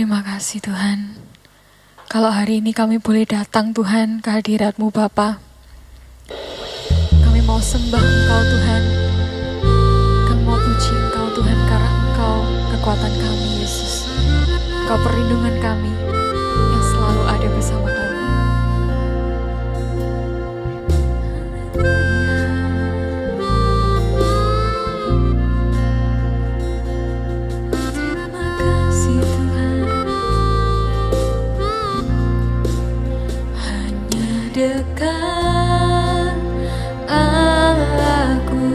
Terima kasih Tuhan. Kalau hari ini kami boleh datang Tuhan ke hadirat-Mu Bapa. Kami mau sembah Engkau Tuhan. Kami mau puji Engkau Tuhan karena Engkau kekuatan kami Yesus. Engkau perlindungan kami yang selalu ada bersama kami. Dekat Allahku,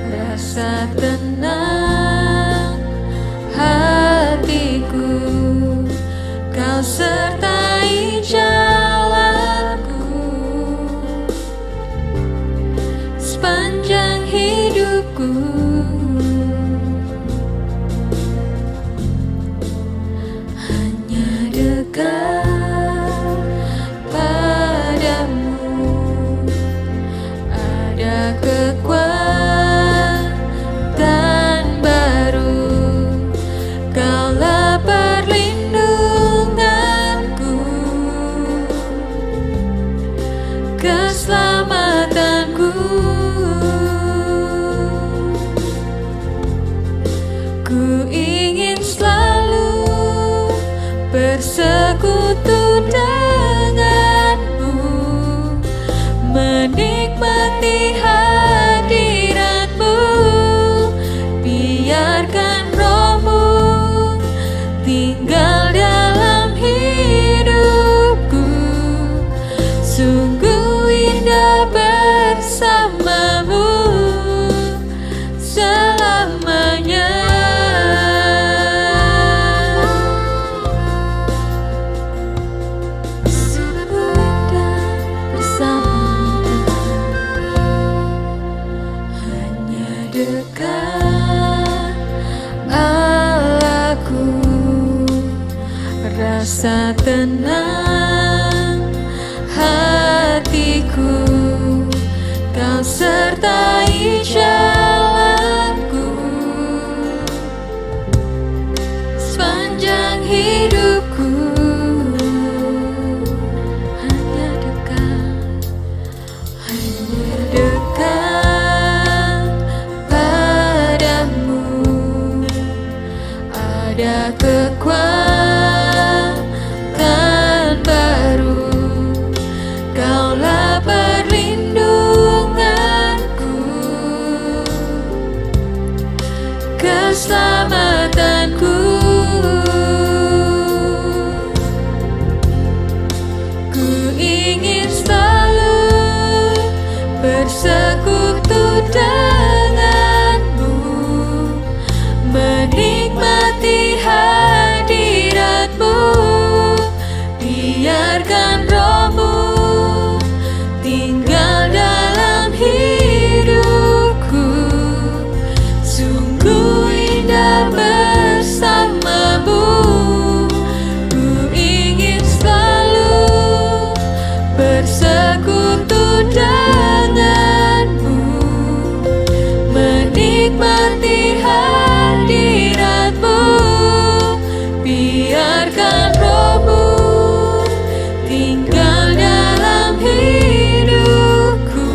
rasa tenang hatiku, Kau sertai jalanku sepanjang hidupku. Hanya dekat kekuatan baru, Kaulah perlindunganku, keselamatanku. Ku ingin selalu bersekutu denganmu, menikmati hadiratmu, biarkan rohmu tinggal dalam hidupku. Sungguh indah bersamamu selamanya. Dekat Allahku, rasa tenang hatiku, Kau sertai jalanku sepanjang hidupku. Hanya dekat, hanya dekat padamu, ada kekuatan baru, Kaulah perlindunganku, keselamatanku. Ku ingin selalu bersekutu denganmu, menikmati hadiratmu, biarkan rohmu tinggal dalam hidupku. Sungguh indah bersamamu, ku ingin selalu bersekutu denganmu, menikmati hadiratmu, biarkan rohmu tinggal dalam hidupku.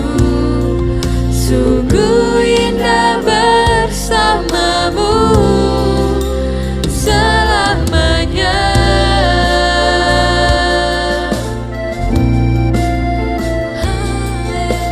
Sungguh indah bersamamu selamanya. Haleluya.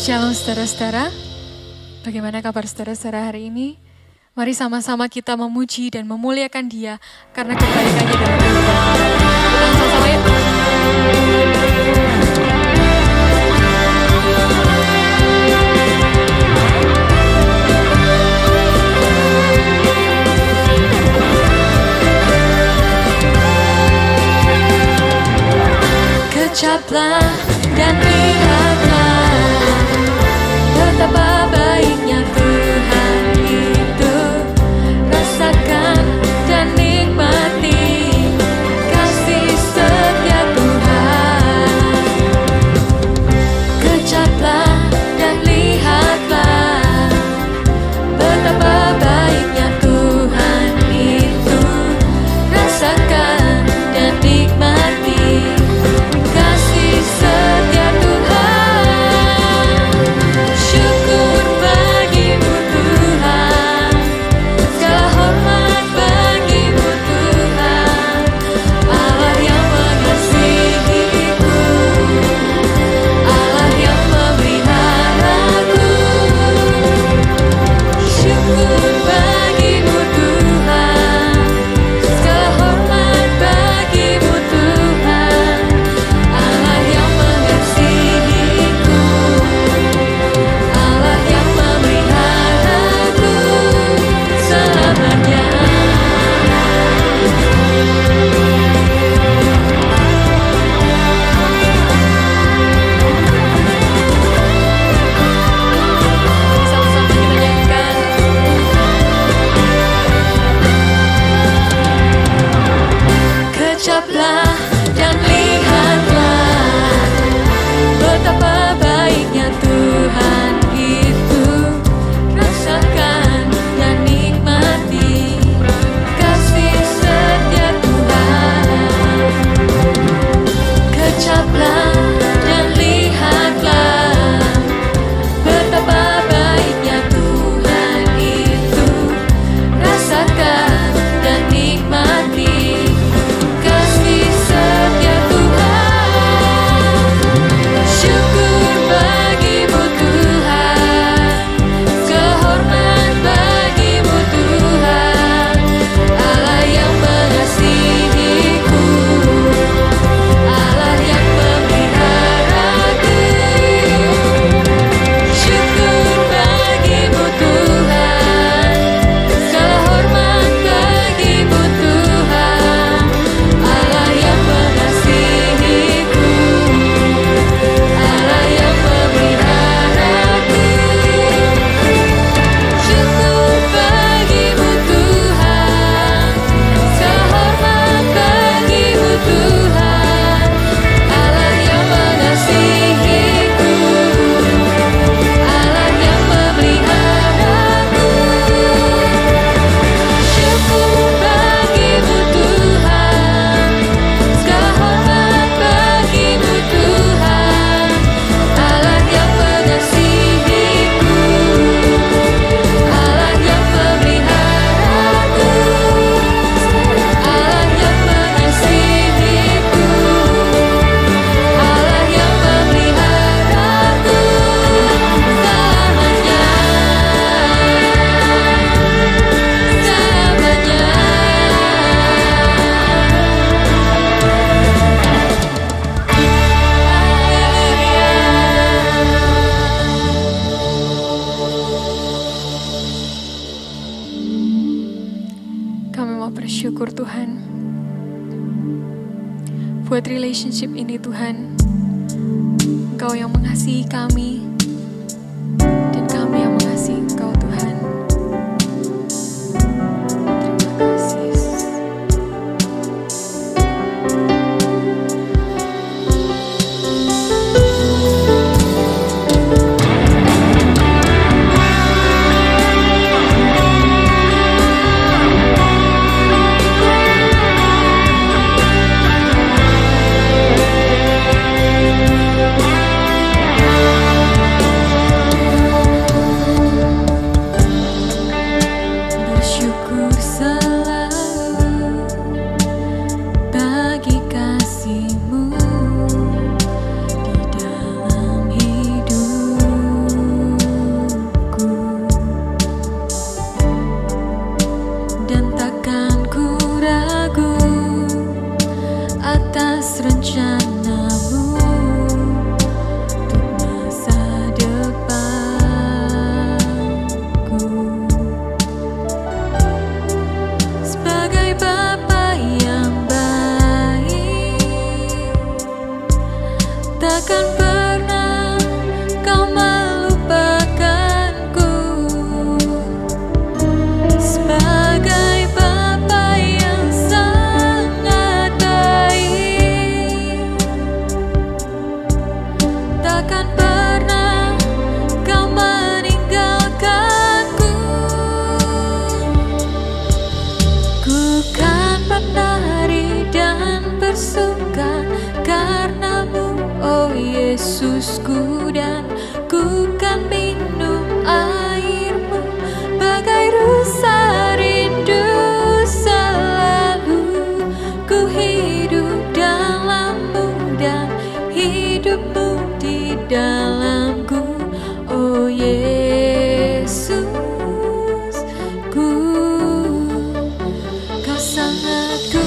Shalom saudara-saudara, bagaimana kabar saudara-saudara hari ini? Mari sama-sama kita memuji dan memuliakan Dia karena kebaikannya dalam kehidupan kita. Kita sama-sama yuk. Kecaplah dan lihatlah betapa baiknya Tuhan itu. Rasakan dan nikmati kasih setia Tuhan. Kecaplah dan lihatlah betapa baiknya Tuhan itu. Rasakan dan nikmati kasih setia Tuhan. Syukur bagimu Tuhan, segala hormat bagimu Tuhan, Allah yang mengasihiku, Allah yang memeliharaku. Syukur bagimu Tuhan, segala hormat bagimu Tuhan, Allah yang mengasihiku, Allah yang memeliharaku selamanya. Sama-sama kita nyanyikan. Kecaplah dan lihatlah betapa baiknya Tuhan itu. Rasakan dan nikmati kasih setia Tuhan. Kecaplah dan lihatlah betapa baiknya Tuhan itu. Rasakan dan nikmati kasih setia Tuhan. Syukur bagimu Tuhan, kehormat bagimu Tuhan, Allah yang mengasihiku, Allah yang memeliharaku. Syukur bagimu Tuhan, segala hormat bagimu Tuhan, Allah yang mengasihiku, Allah yang memeliharaku. Syukur bagimu Tuhan, segala hormat bagimu Tuhan, Allah yang mengasihiku, Allah yang memeliharaku. Syukur bagimu Tuhan, segala hormat bagimu Tuhan, Allah yang mengasihiku, Allah yang memeliharaku. Allah yang mengasihiku, Allah yang memeliharaku selamanya, selamanya. Kami mau bersyukur Tuhan buat relationship ini Tuhan. Engkau yang mengasihi kami dan kami yang mengasihi Engkau Tuhan. Terima kasih Yesus. Takkan pernah kau melupakanku. Sebagai Bapa yang sangat baik, takkan pernah kau meninggalkanku. Ku kan menari dan bersuka karenamu, oh Yesusku, dan ku kan minum airmu bagai rusa rindu. Selalu ku hidup dalammu dan hidupmu di dalamku, oh Yesusku. Kau sangat ku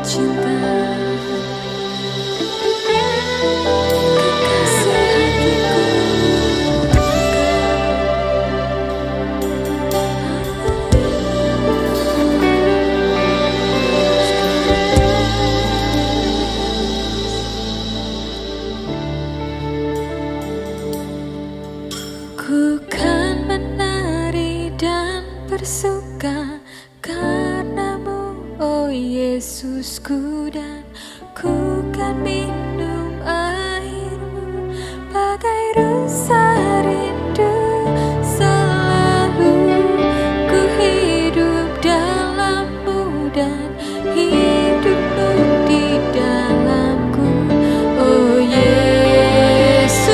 cinta. Ku kan menari dan bersuka karenamu, oh Yesusku, dan ku kan minum airmu bagai rusa rindu. Selalu ku hidup dalammu dan hidupmu di dalamku, oh Yesus.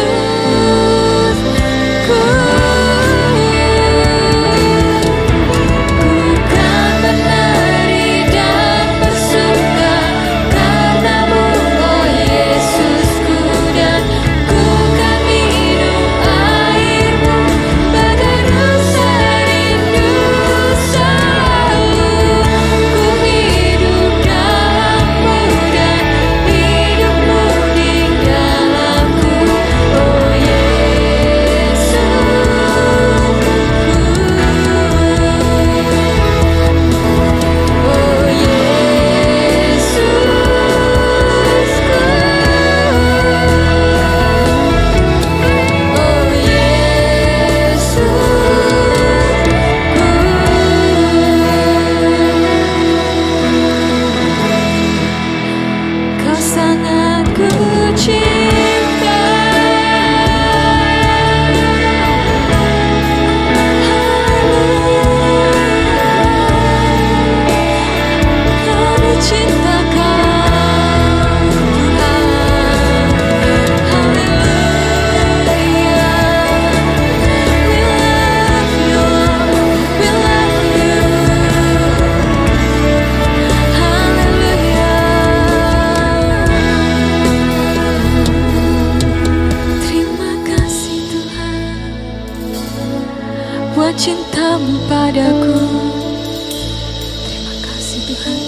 Tuhan.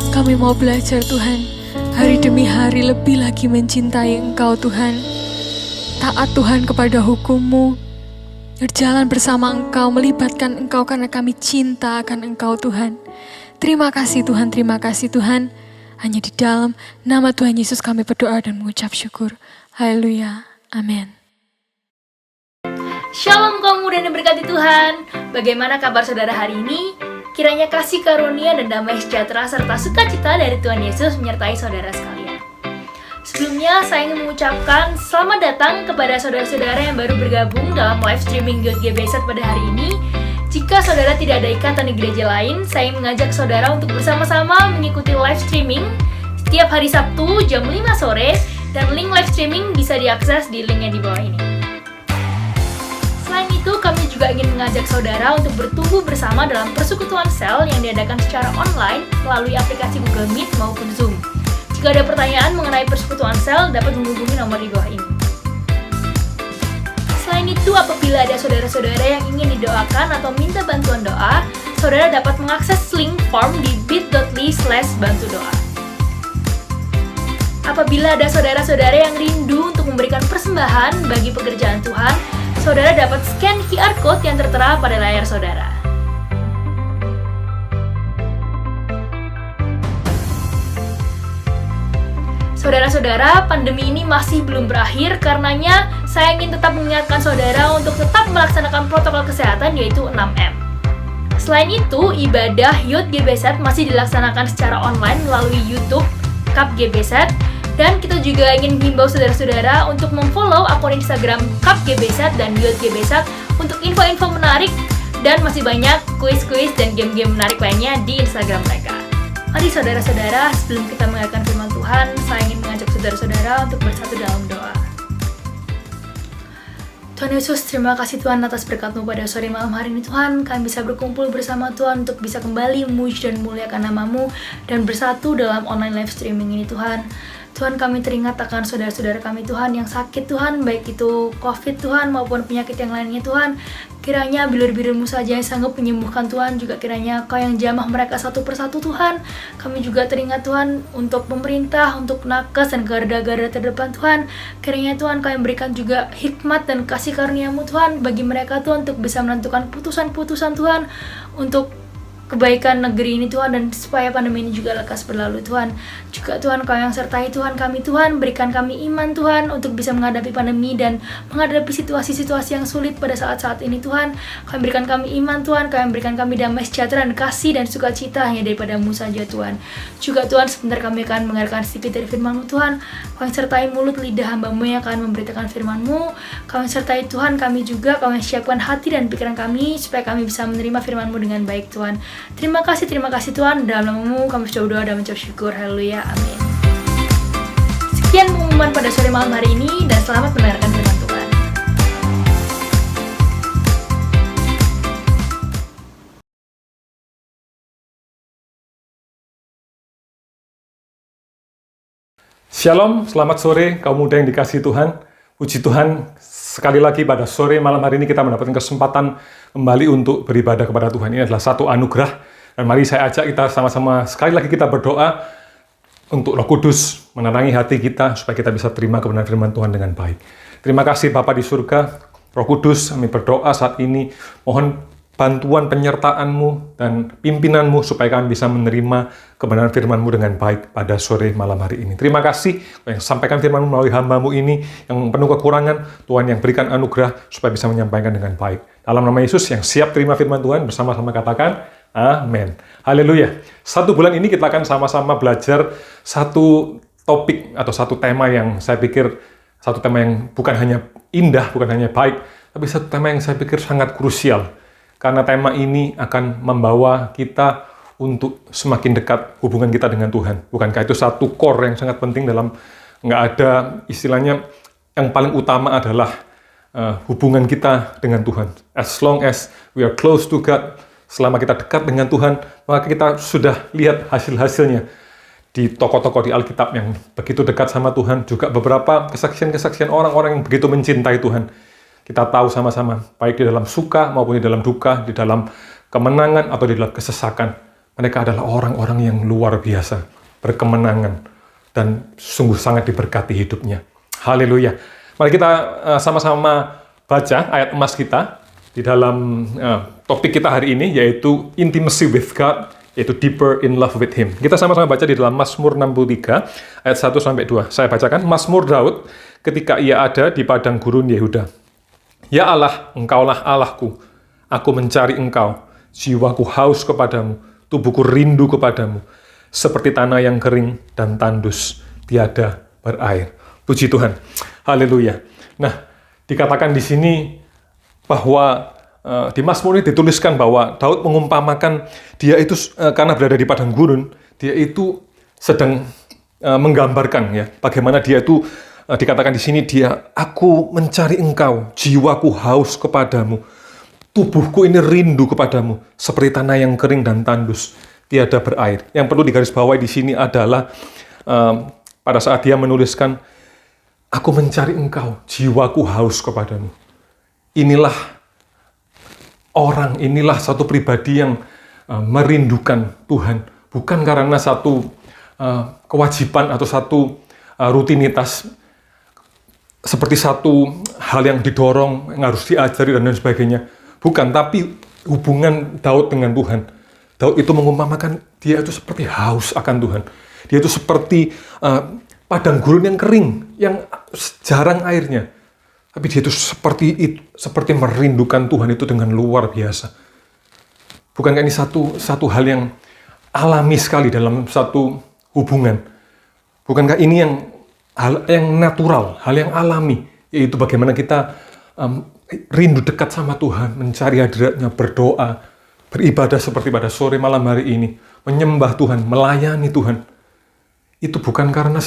Kami mau belajar Tuhan, hari demi hari lebih lagi mencintai Engkau Tuhan. Taat Tuhan kepada hukum-Mu, berjalan bersama Engkau, melibatkan Engkau karena kami cinta akan Engkau Tuhan. Terima kasih Tuhan, terima kasih Tuhan. Hanya di dalam nama Tuhan Yesus kami berdoa dan mengucap syukur. Haleluya, amin. Shalom kaum muda yang diberkati Tuhan. Bagaimana kabar saudara hari ini? Kiranya kasih karunia dan damai sejahtera serta sukacita dari Tuhan Yesus menyertai saudara sekalian. Sebelumnya saya ingin mengucapkan selamat datang kepada saudara-saudara yang baru bergabung dalam live streaming Youth GBZ pada hari ini. Jika saudara tidak ada ikatan di gereja lain, saya mengajak saudara untuk bersama-sama mengikuti live streaming setiap hari Sabtu jam 5 sore, dan link live streaming bisa diakses di link yang di bawah ini. Selain itu, kami juga ingin mengajak saudara untuk bertumbuh bersama dalam persekutuan sel yang diadakan secara online melalui aplikasi Google Meet maupun Zoom. Jika ada pertanyaan mengenai persekutuan sel, dapat menghubungi nomor di bawah ini. Selain itu, apabila ada saudara-saudara yang ingin didoakan atau minta bantuan doa, saudara dapat mengakses link form di bit.ly/bantudoa. Apabila ada saudara-saudara yang rindu untuk memberikan persembahan bagi pekerjaan Tuhan, saudara dapat scan QR Code yang tertera pada layar saudara. Saudara-saudara, pandemi ini masih belum berakhir, karenanya saya ingin tetap mengingatkan saudara untuk tetap melaksanakan protokol kesehatan, yaitu 6M. Selain itu, ibadah Youth GBZ masih dilaksanakan secara online melalui YouTube Cup GBZ, dan kita juga ingin menghimbau saudara-saudara untuk memfollow akun Instagram Cup GBZ dan Youth GBZ untuk info-info menarik dan masih banyak kuis-kuis dan game-game menarik lainnya di Instagram mereka. Mari saudara-saudara, sebelum kita mendengarkan firman Tuhan, saya ingin mengajak saudara-saudara untuk bersatu dalam doa. Tuhan Yesus, terima kasih Tuhan atas berkat-Mu pada sore malam hari ini Tuhan. Kami bisa berkumpul bersama Tuhan untuk bisa kembali memuji dan memuliakan nama-Mu dan bersatu dalam online live streaming ini Tuhan. Tuhan, kami teringat akan saudara-saudara kami Tuhan yang sakit Tuhan, baik itu COVID Tuhan maupun penyakit yang lainnya Tuhan. Kiranya bilur-bilur-Mu saja yang sanggup menyembuhkan Tuhan, juga kiranya Kau yang jamah mereka satu persatu Tuhan. Kami juga teringat Tuhan untuk pemerintah, untuk nakes dan garda-garda terdepan Tuhan. Kiranya Tuhan Kau yang berikan juga hikmat dan kasih karunia-Mu Tuhan bagi mereka Tuhan untuk bisa menentukan putusan-putusan Tuhan untuk kebaikan negeri ini Tuhan, dan supaya pandemi ini juga lekas berlalu Tuhan. Juga Tuhan Kau yang sertai Tuhan kami Tuhan, berikan kami iman Tuhan untuk bisa menghadapi pandemi dan menghadapi situasi-situasi yang sulit pada saat-saat ini Tuhan. Kau yang berikan kami iman Tuhan, Kau yang berikan kami damai sejahtera dan kasih dan sukacita hanya daripada-Mu saja Tuhan. Juga Tuhan, sebentar kami akan mendengarkan sedikit dari firman-Mu Tuhan. Kau yang sertai mulut lidah hamba-Mu yang akan memberitakan firman-Mu. Kau yang sertai Tuhan kami juga, Kau yang siapkan hati dan pikiran kami supaya kami bisa menerima firman-Mu dengan baik Tuhan. Terima kasih Tuhan, dalam nama-Mu kami sudah berdoa dan mengucap syukur. Haleluya, amin. Sekian pengumuman pada sore malam hari ini, dan selamat mendengarkan firman Tuhan. Shalom, selamat sore kaum muda yang dikasihi Tuhan. Puji Tuhan, sekali lagi pada sore malam hari ini kita mendapatkan kesempatan kembali untuk beribadah kepada Tuhan. Ini adalah satu anugerah. Dan mari saya ajak kita sama-sama sekali lagi kita berdoa untuk Roh Kudus menerangi hati kita supaya kita bisa terima kebenaran firman Tuhan dengan baik. Terima kasih Bapa di surga, Roh Kudus, kami berdoa saat ini, mohon bantuan penyertaan-Mu dan pimpinan-Mu supaya kami bisa menerima kebenaran firman-Mu dengan baik pada sore malam hari ini. Terima kasih yang sampaikan firman-Mu melalui hamba-Mu ini yang penuh kekurangan, Tuhan yang berikan anugerah supaya bisa menyampaikan dengan baik. Dalam nama Yesus yang siap terima firman Tuhan, bersama-sama katakan, amin. Haleluya. 1 bulan ini kita akan sama-sama belajar satu topik atau satu tema yang saya pikir satu tema yang bukan hanya indah, bukan hanya baik, tapi satu tema yang saya pikir sangat krusial. Karena tema ini akan membawa kita untuk semakin dekat hubungan kita dengan Tuhan. Bukankah itu satu core yang sangat penting dalam, nggak ada istilahnya, yang paling utama adalah hubungan kita dengan Tuhan. As long as we are close to God, selama kita dekat dengan Tuhan, maka kita sudah lihat hasil-hasilnya di tokoh-tokoh di Alkitab yang begitu dekat sama Tuhan, juga beberapa kesaksian-kesaksian orang-orang yang begitu mencintai Tuhan. Kita tahu sama-sama, baik di dalam suka maupun di dalam duka, di dalam kemenangan atau di dalam kesesakan, mereka adalah orang-orang yang luar biasa, berkemenangan, dan sungguh sangat diberkati hidupnya. Haleluya. Mari kita sama-sama baca ayat emas kita di dalam topik kita hari ini, yaitu intimacy with God, yaitu deeper in love with Him. Kita sama-sama baca di dalam Mazmur 63 ayat 1-2. Saya bacakan. Mazmur Daud ketika ia ada di padang gurun Yehuda. Ya Allah, Engkaulah Allahku, aku mencari Engkau, jiwaku haus kepadamu, tubuhku rindu kepadamu, seperti tanah yang kering dan tandus, tiada berair. Puji Tuhan. Haleluya. Nah, dikatakan di sini bahwa di Mazmur ini dituliskan bahwa Daud mengumpamakan dia itu karena berada di padang gurun, dia itu sedang menggambarkan ya bagaimana dia itu dikatakan di sini aku mencari Engkau, jiwaku haus kepadamu, tubuhku ini rindu kepadamu, seperti tanah yang kering dan tandus, tiada berair. Yang perlu digarisbawahi di sini adalah pada saat dia menuliskan, aku mencari Engkau, jiwaku haus kepadamu. Inilah satu pribadi yang merindukan Tuhan, bukan karena satu kewajiban atau satu rutinitas, seperti satu hal yang didorong, yang harus diajari dan lain sebagainya. Bukan, tapi hubungan Daud dengan Tuhan. Daud itu mengumpamakan dia itu seperti haus akan Tuhan. Dia itu seperti padang gurun yang kering, yang jarang airnya. Tapi dia itu seperti merindukan Tuhan itu dengan luar biasa. Bukankah ini satu hal yang alami sekali dalam satu hubungan? Bukankah ini hal yang natural, hal yang alami, yaitu bagaimana kita rindu dekat sama Tuhan, mencari hadirat-Nya, berdoa, beribadah seperti pada sore malam hari ini, menyembah Tuhan, melayani Tuhan. Itu bukan karena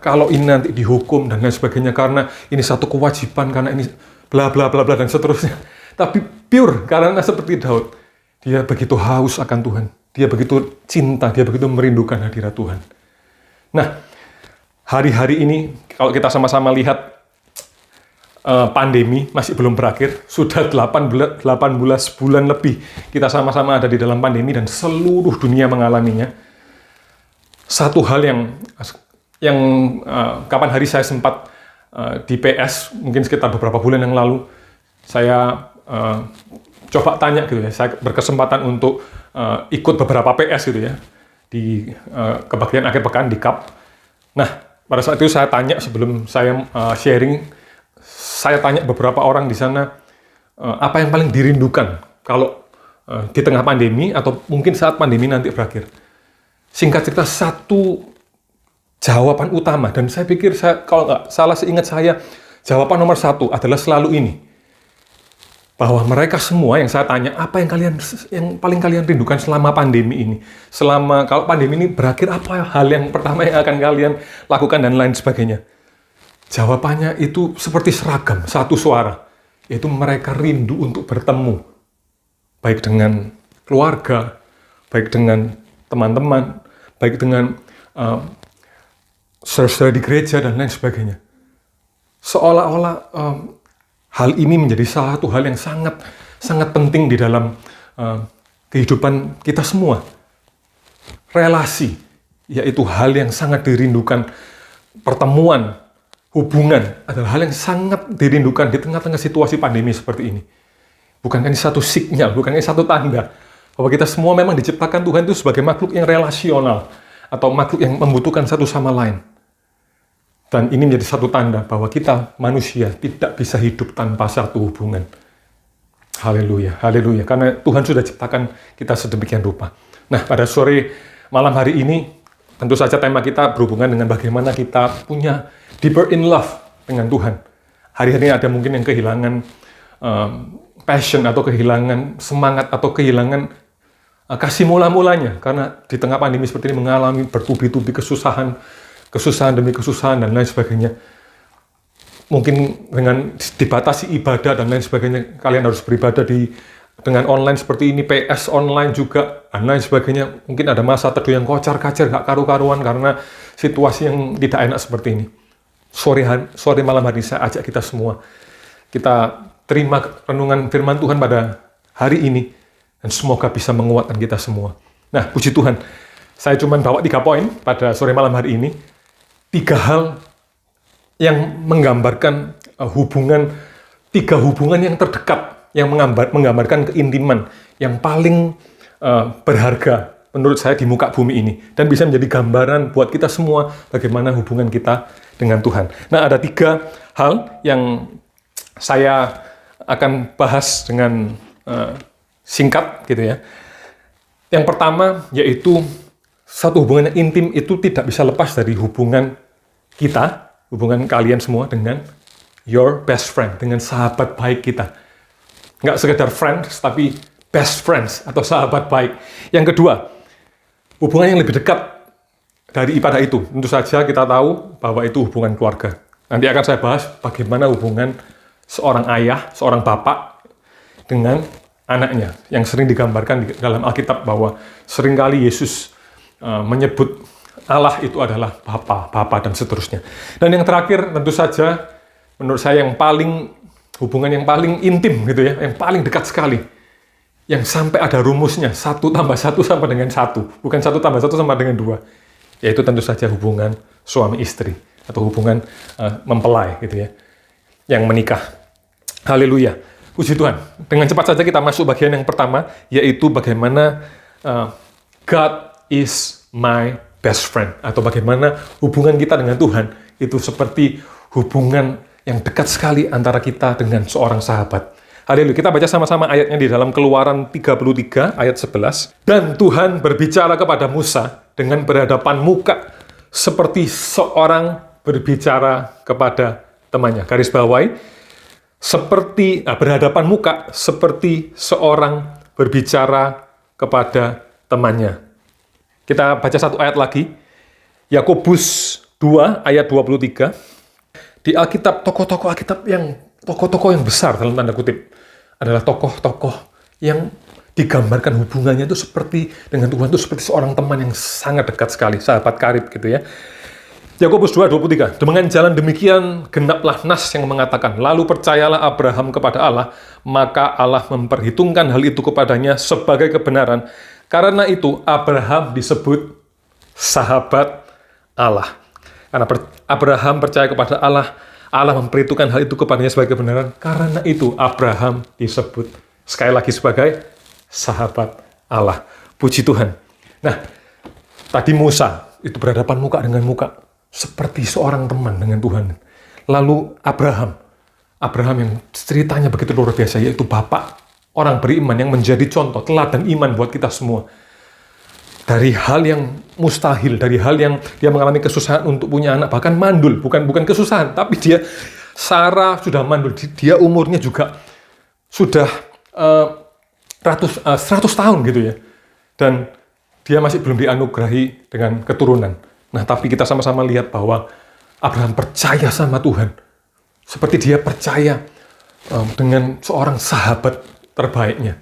kalau ini nanti dihukum dan lain sebagainya, karena ini satu kewajiban, karena ini bla bla bla bla dan seterusnya. Tapi pure karena seperti Daud, dia begitu haus akan Tuhan, dia begitu cinta, dia begitu merindukan hadirat Tuhan. Nah, hari-hari ini kalau kita sama-sama lihat pandemi masih belum berakhir, sudah 18 bulan lebih kita sama-sama ada di dalam pandemi dan seluruh dunia mengalaminya. Satu hal yang kapan hari saya sempat di PS, mungkin sekitar beberapa bulan yang lalu, saya coba tanya gitu ya, saya berkesempatan untuk ikut beberapa PS gitu ya, di kebagian akhir pekan di Cup. Nah, pada saat itu saya tanya sebelum saya sharing, saya tanya beberapa orang di sana, apa yang paling dirindukan kalau di tengah pandemi atau mungkin saat pandemi nanti berakhir. Singkat cerita, satu jawaban utama, dan saya pikir kalau nggak salah seingat saya, jawaban nomor satu adalah selalu ini. Bahwa mereka semua yang saya tanya, apa yang paling kalian rindukan selama pandemi ini? Kalau pandemi ini berakhir, apa hal yang pertama yang akan kalian lakukan dan lain sebagainya? Jawabannya itu seperti seragam, satu suara. Yaitu mereka rindu untuk bertemu. Baik dengan keluarga, baik dengan teman-teman, baik dengan saudara di gereja dan lain sebagainya. Seolah-olah hal ini menjadi satu hal yang sangat penting di dalam kehidupan kita semua. Relasi, yaitu hal yang sangat dirindukan. Pertemuan, hubungan adalah hal yang sangat dirindukan di tengah-tengah situasi pandemi seperti ini. Bukankah ini satu sinyal, bukankah ini satu tanda bahwa kita semua memang diciptakan Tuhan itu sebagai makhluk yang relasional atau makhluk yang membutuhkan satu sama lain. Dan ini menjadi satu tanda bahwa kita manusia tidak bisa hidup tanpa satu hubungan. Haleluya, haleluya. Karena Tuhan sudah ciptakan kita sedemikian rupa. Nah, pada sore malam hari ini, tentu saja tema kita berhubungan dengan bagaimana kita punya deeper in love dengan Tuhan. Hari-hari ini ada mungkin yang kehilangan passion atau kehilangan semangat atau kehilangan kasih mula-mulanya. Karena di tengah pandemi seperti ini mengalami bertubi-tubi kesusahan demi kesusahan dan lain sebagainya. Mungkin dengan dibatasi ibadah dan lain sebagainya, kalian harus beribadah dengan online seperti ini, PS online juga, dan lain sebagainya. Mungkin ada masa teduh yang kocar-kacir, gak karu-karuan karena situasi yang tidak enak seperti ini. Sore malam hari saya ajak kita semua, kita terima renungan firman Tuhan pada hari ini, dan semoga bisa menguatkan kita semua. Nah, puji Tuhan, saya cuma bawa 3 poin pada sore malam hari ini. 3 hal yang menggambarkan tiga hubungan yang terdekat, yang menggambarkan keintiman yang paling berharga menurut saya di muka bumi ini, dan bisa menjadi gambaran buat kita semua bagaimana hubungan kita dengan Tuhan. Nah, ada 3 hal yang saya akan bahas dengan singkat gitu ya. Yang pertama yaitu satu hubungan yang intim itu tidak bisa lepas dari hubungan kita, hubungan kalian semua dengan your best friend, dengan sahabat baik kita. Nggak sekedar friends, tapi best friends atau sahabat baik. Yang kedua, hubungan yang lebih dekat daripada itu. Tentu saja kita tahu bahwa itu hubungan keluarga. Nanti akan saya bahas bagaimana hubungan seorang ayah, seorang bapak dengan anaknya, yang sering digambarkan di dalam Alkitab bahwa seringkali Yesus menyebut Allah itu adalah Bapa dan seterusnya. Dan yang terakhir tentu saja menurut saya hubungan yang paling intim gitu ya, yang paling dekat sekali, yang sampai ada rumusnya 1 tambah 1 sama dengan 1, bukan 1 tambah 1 sama dengan 2, yaitu tentu saja hubungan suami istri atau hubungan mempelai gitu ya, yang menikah. Haleluya. Puji Tuhan. Dengan cepat saja kita masuk bagian yang pertama, yaitu bagaimana God is my best friend, atau bagaimana hubungan kita dengan Tuhan itu seperti hubungan yang dekat sekali antara kita dengan seorang sahabat. Haleluya. Kita baca sama-sama ayatnya di dalam Keluaran 33 ayat 11. Dan Tuhan berbicara kepada Musa dengan berhadapan muka seperti seorang berbicara kepada temannya. Garis bawahi, berhadapan muka seperti seorang berbicara kepada temannya. Kita baca satu ayat lagi, Yakobus 2 ayat 23. Di Alkitab, tokoh-tokoh yang besar dalam tanda kutip adalah tokoh-tokoh yang digambarkan hubungannya itu seperti dengan Tuhan itu seperti seorang teman yang sangat dekat sekali, sahabat karib gitu ya. Yakobus 2:23, dengan jalan demikian genaplah nas yang mengatakan, lalu percayalah Abraham kepada Allah, maka Allah memperhitungkan hal itu kepadanya sebagai kebenaran. Karena itu Abraham disebut sahabat Allah. Karena Abraham percaya kepada Allah, Allah memperhitungkan hal itu kepadanya sebagai kebenaran. Karena itu Abraham disebut sekali lagi sebagai sahabat Allah. Puji Tuhan. Nah, tadi Musa itu berhadapan muka dengan muka, seperti seorang teman dengan Tuhan. Lalu Abraham yang ceritanya begitu luar biasa, yaitu bapak orang beriman yang menjadi contoh, teladan iman buat kita semua. Dari hal yang mustahil, dari hal yang dia mengalami kesusahan untuk punya anak, bahkan mandul, bukan kesusahan, tapi Sarah sudah mandul, dia umurnya juga sudah 100 tahun gitu ya. Dan dia masih belum dianugerahi dengan keturunan. Nah, tapi kita sama-sama lihat bahwa Abraham percaya sama Tuhan. Seperti dia percaya dengan seorang sahabat terbaiknya.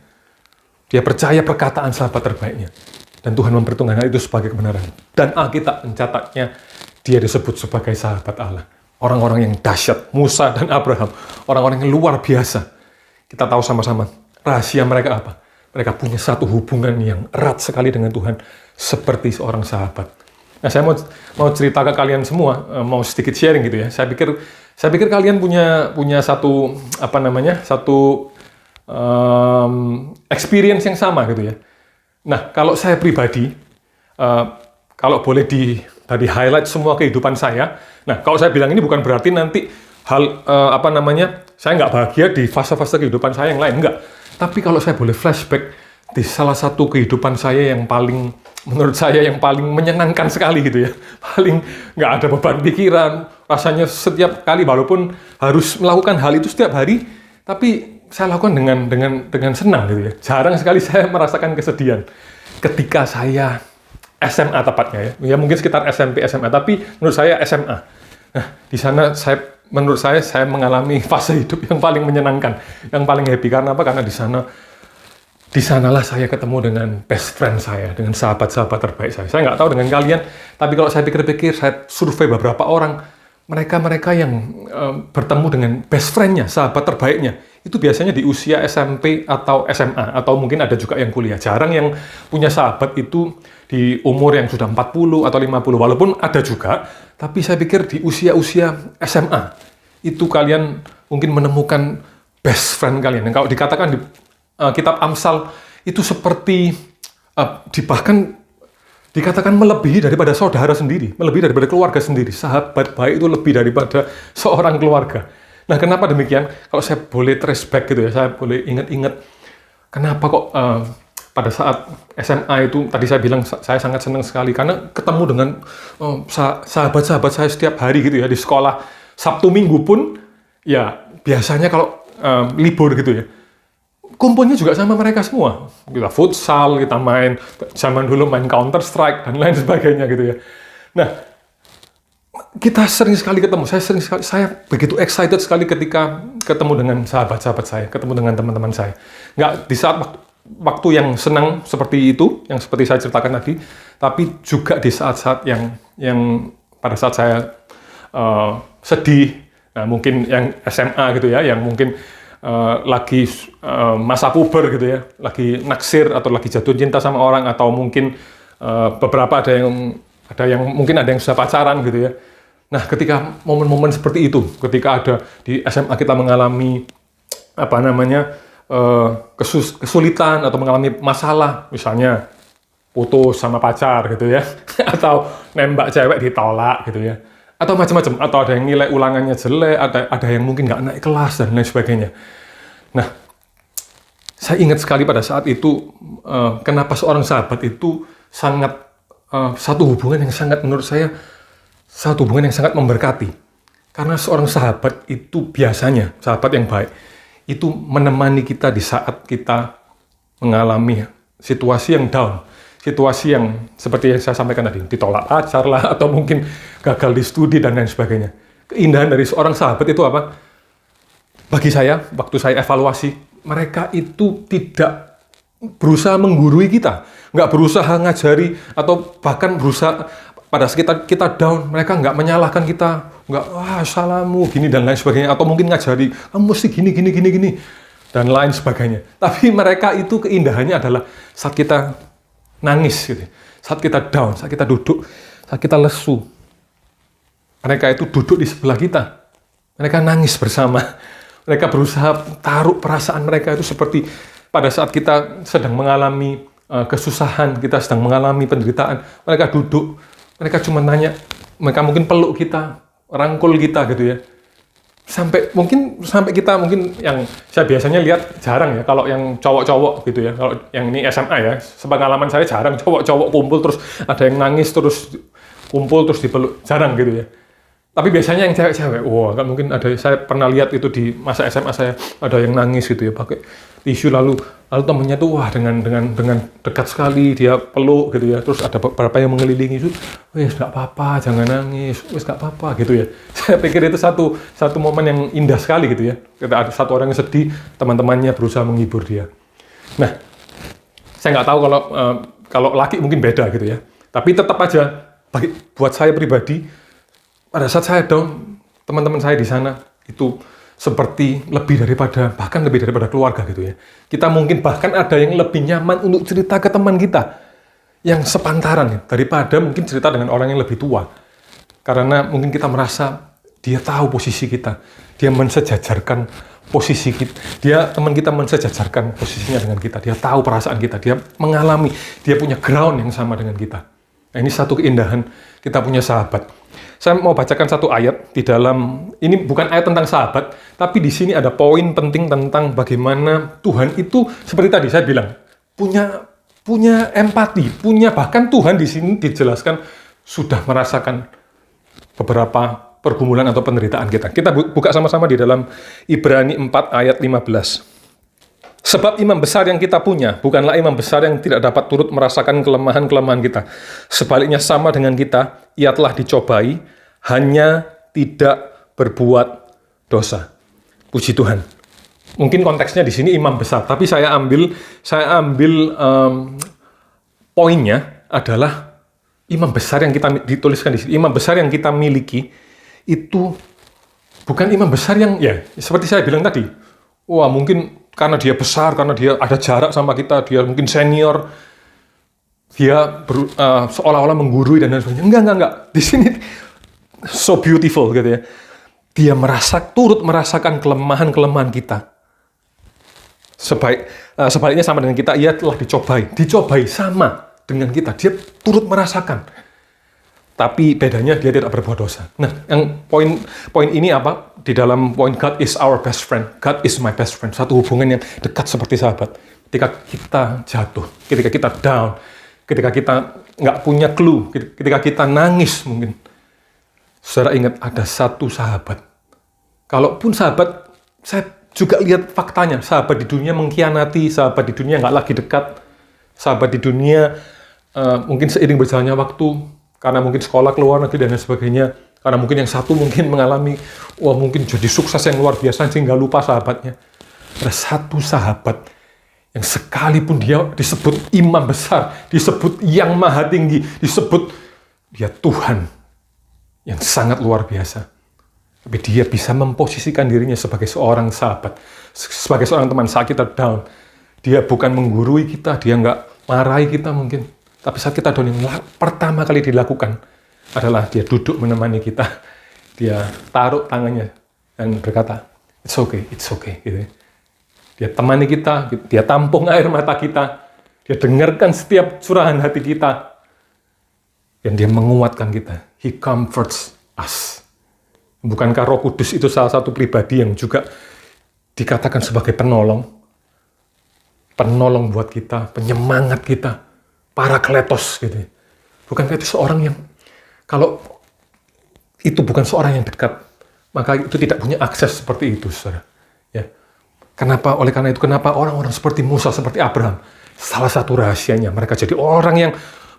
Dia percaya perkataan sahabat terbaiknya. Dan Tuhan memperhitungkan hal itu sebagai kebenaran. Dan Alkitab mencatatnya, dia disebut sebagai sahabat Allah. Orang-orang yang dahsyat, Musa dan Abraham. Orang-orang yang luar biasa. Kita tahu sama-sama, rahasia mereka apa? Mereka punya satu hubungan yang erat sekali dengan Tuhan. Seperti seorang sahabat. Nah, saya mau cerita ke kalian semua, mau sedikit sharing gitu ya. Saya pikir kalian punya satu experience yang sama gitu ya. Nah, kalau saya pribadi, kalau boleh tadi highlight semua kehidupan saya. Nah, kalau saya bilang ini bukan berarti nanti saya nggak bahagia di fase-fase kehidupan saya yang lain, enggak. Tapi kalau saya boleh flashback di salah satu kehidupan saya yang menurut saya yang paling menyenangkan sekali gitu ya. Paling nggak ada beban pikiran. Rasanya setiap kali walaupun harus melakukan hal itu setiap hari, tapi saya lakukan dengan senang gitu ya. Jarang sekali saya merasakan kesedihan. Ketika saya SMA tepatnya ya. Ya mungkin sekitar SMP, SMA, tapi menurut saya SMA. Nah, di sana menurut saya mengalami fase hidup yang paling menyenangkan, yang paling happy. Karena apa? Karena di sanalah saya ketemu dengan best friend saya, dengan sahabat-sahabat terbaik saya. Saya nggak tahu dengan kalian, tapi kalau saya pikir-pikir, saya survei beberapa orang, mereka-mereka yang bertemu dengan best friend-nya, sahabat terbaiknya, itu biasanya di usia SMP atau SMA, atau mungkin ada juga yang kuliah. Jarang yang punya sahabat itu di umur yang sudah 40 atau 50, walaupun ada juga, tapi saya pikir di usia-usia SMA, itu kalian mungkin menemukan best friend kalian. Yang kalau dikatakan di kitab Amsal, itu seperti, bahkan dikatakan melebihi daripada saudara sendiri, melebihi daripada keluarga sendiri. Sahabat baik itu lebih daripada seorang keluarga. Nah, kenapa demikian? Kalau saya boleh trace back gitu ya, saya boleh ingat-ingat kenapa kok pada saat SMA itu, tadi saya bilang saya sangat senang sekali karena ketemu dengan sahabat-sahabat saya setiap hari gitu ya, di sekolah. Sabtu Minggu pun ya biasanya kalau libur gitu ya, kumpulnya juga sama mereka semua. Kita futsal, kita main, zaman dulu main Counter Strike, dan lain sebagainya gitu ya. Nah, kita sering sekali ketemu. Saya begitu excited sekali ketika ketemu dengan sahabat-sahabat saya, ketemu dengan teman-teman saya. Nggak di saat waktu yang senang seperti itu, yang seperti saya ceritakan tadi, tapi juga di saat-saat yang pada saat saya sedih, nah mungkin yang SMA gitu ya, yang mungkin lagi masa puber gitu ya, lagi naksir atau lagi jatuh cinta sama orang, atau mungkin beberapa ada yang mungkin ada yang sudah pacaran gitu ya. Nah, ketika momen-momen seperti itu, ketika ada di SMA kita mengalami kesulitan atau mengalami masalah, misalnya putus sama pacar gitu ya, atau nembak cewek ditolak gitu ya, atau macam-macam, atau ada yang nilai ulangannya jelek, ada yang mungkin nggak naik kelas dan lain sebagainya. Nah, saya ingat sekali pada saat itu kenapa seorang sahabat itu sangat satu hubungan yang sangat, menurut saya satu hubungan yang sangat memberkati. Karena seorang sahabat itu biasanya, sahabat yang baik itu menemani kita di saat kita mengalami situasi yang down, situasi yang seperti yang saya sampaikan tadi, ditolak pacar lah, atau mungkin gagal di studi dan lain sebagainya. Keindahan dari seorang sahabat itu apa? Bagi saya, waktu saya evaluasi, mereka itu tidak berusaha menggurui kita, nggak berusaha ngajari, atau bahkan berusaha pada saat kita down, mereka nggak menyalahkan kita, nggak, wah salahmu, gini dan lain sebagainya, atau mungkin ngajari, kamu mesti gini, dan lain sebagainya. Tapi mereka itu keindahannya adalah saat kita nangis, gitu, saat kita down, saat kita duduk, saat kita lesu, mereka itu duduk di sebelah kita, mereka nangis bersama, mereka berusaha taruh perasaan mereka itu seperti pada saat kita sedang mengalami kesusahan, kita sedang mengalami penderitaan, mereka duduk, mereka cuma nanya, mereka mungkin peluk kita, rangkul kita gitu ya. Sampai kita mungkin yang saya biasanya lihat jarang ya, kalau yang cowok-cowok gitu ya, kalau yang ini SMA ya, sepengalaman saya jarang cowok-cowok kumpul terus ada yang nangis terus kumpul terus dipeluk, jarang gitu ya. Tapi biasanya yang cewek-cewek, wah kan mungkin ada, saya pernah lihat itu di masa SMA saya, ada yang nangis gitu ya, pakai tisu, lalu temennya tuh wah dengan dekat sekali dia peluk gitu ya, terus ada beberapa yang mengelilingi itu, wes nggak apa-apa, jangan nangis, wes nggak apa-apa gitu ya. Saya pikir itu satu momen yang indah sekali gitu ya. Ketika ada satu orang yang sedih, teman-temannya berusaha menghibur dia. Nah, saya nggak tahu kalau laki mungkin beda gitu ya. Tapi tetap aja buat saya pribadi, pada saat saya down, teman-teman saya di sana itu seperti bahkan lebih daripada keluarga gitu ya. Kita mungkin bahkan ada yang lebih nyaman untuk cerita ke teman kita yang sepantaran ya, daripada mungkin cerita dengan orang yang lebih tua. Karena mungkin kita merasa dia tahu posisi kita, dia mensejajarkan posisi kita, teman kita mensejajarkan posisinya dengan kita, dia tahu perasaan kita, dia mengalami, dia punya ground yang sama dengan kita. Nah, ini satu keindahan kita punya sahabat. Saya mau bacakan satu ayat di dalam, ini bukan ayat tentang sahabat, tapi di sini ada poin penting tentang bagaimana Tuhan itu, seperti tadi saya bilang, punya empati, bahkan Tuhan di sini dijelaskan sudah merasakan beberapa pergumulan atau penderitaan kita. Kita buka sama-sama di dalam Ibrani 4 ayat 15. Sebab imam besar yang kita punya bukanlah imam besar yang tidak dapat turut merasakan kelemahan-kelemahan kita. Sebaliknya sama dengan kita, ia telah dicobai, hanya tidak berbuat dosa. Puji Tuhan. Mungkin konteksnya di sini imam besar, tapi saya ambil poinnya adalah imam besar yang kita dituliskan di sini. Imam besar yang kita miliki itu bukan imam besar yang, ya seperti saya bilang tadi, wah mungkin karena dia besar, karena dia ada jarak sama kita, dia mungkin senior, dia seolah-olah menggurui dan lain sebagainya. Enggak. Di sini so beautiful gitu ya. Dia turut merasakan kelemahan-kelemahan kita. Sebaliknya sama dengan kita, ia telah dicobai sama dengan kita. Dia turut merasakan. Tapi bedanya dia tidak berbuat dosa. Nah, yang poin ini apa? Di dalam poin God is our best friend. God is my best friend. Satu hubungan yang dekat seperti sahabat. Ketika kita jatuh, ketika kita down, ketika kita nggak punya clue, ketika kita nangis mungkin. Saudara ingat ada satu sahabat. Kalaupun sahabat, saya juga lihat faktanya. Sahabat di dunia mengkhianati, sahabat di dunia nggak lagi dekat. Sahabat di dunia mungkin seiring berjalannya waktu, karena mungkin sekolah ke luar negeri dan lain sebagainya, karena mungkin yang satu mungkin mengalami, mungkin jadi sukses yang luar biasa sehingga lupa sahabatnya. Ada satu sahabat yang sekalipun dia disebut imam besar, disebut yang maha tinggi, disebut dia Tuhan yang sangat luar biasa. Tapi dia bisa memposisikan dirinya sebagai seorang sahabat, sebagai seorang teman saat kita down. Dia bukan menggurui kita, dia nggak marahi kita mungkin. Tapi saat kita down, yang pertama kali dilakukan adalah dia duduk menemani kita. Dia taruh tangannya dan berkata, it's okay. Gitu. Dia temani kita, dia tampung air mata kita, dia dengarkan setiap curahan hati kita, dan dia menguatkan kita. He comforts us. Bukankah Roh Kudus itu salah satu pribadi yang juga dikatakan sebagai penolong? Penolong buat kita, penyemangat kita, parakletos gitu. Bukankah itu seorang yang, kalau itu bukan seorang yang dekat, maka itu tidak punya akses seperti itu, saudara. Ya. Oleh karena itu, kenapa orang-orang seperti Musa, seperti Abraham, salah satu rahasianya, mereka jadi orang yang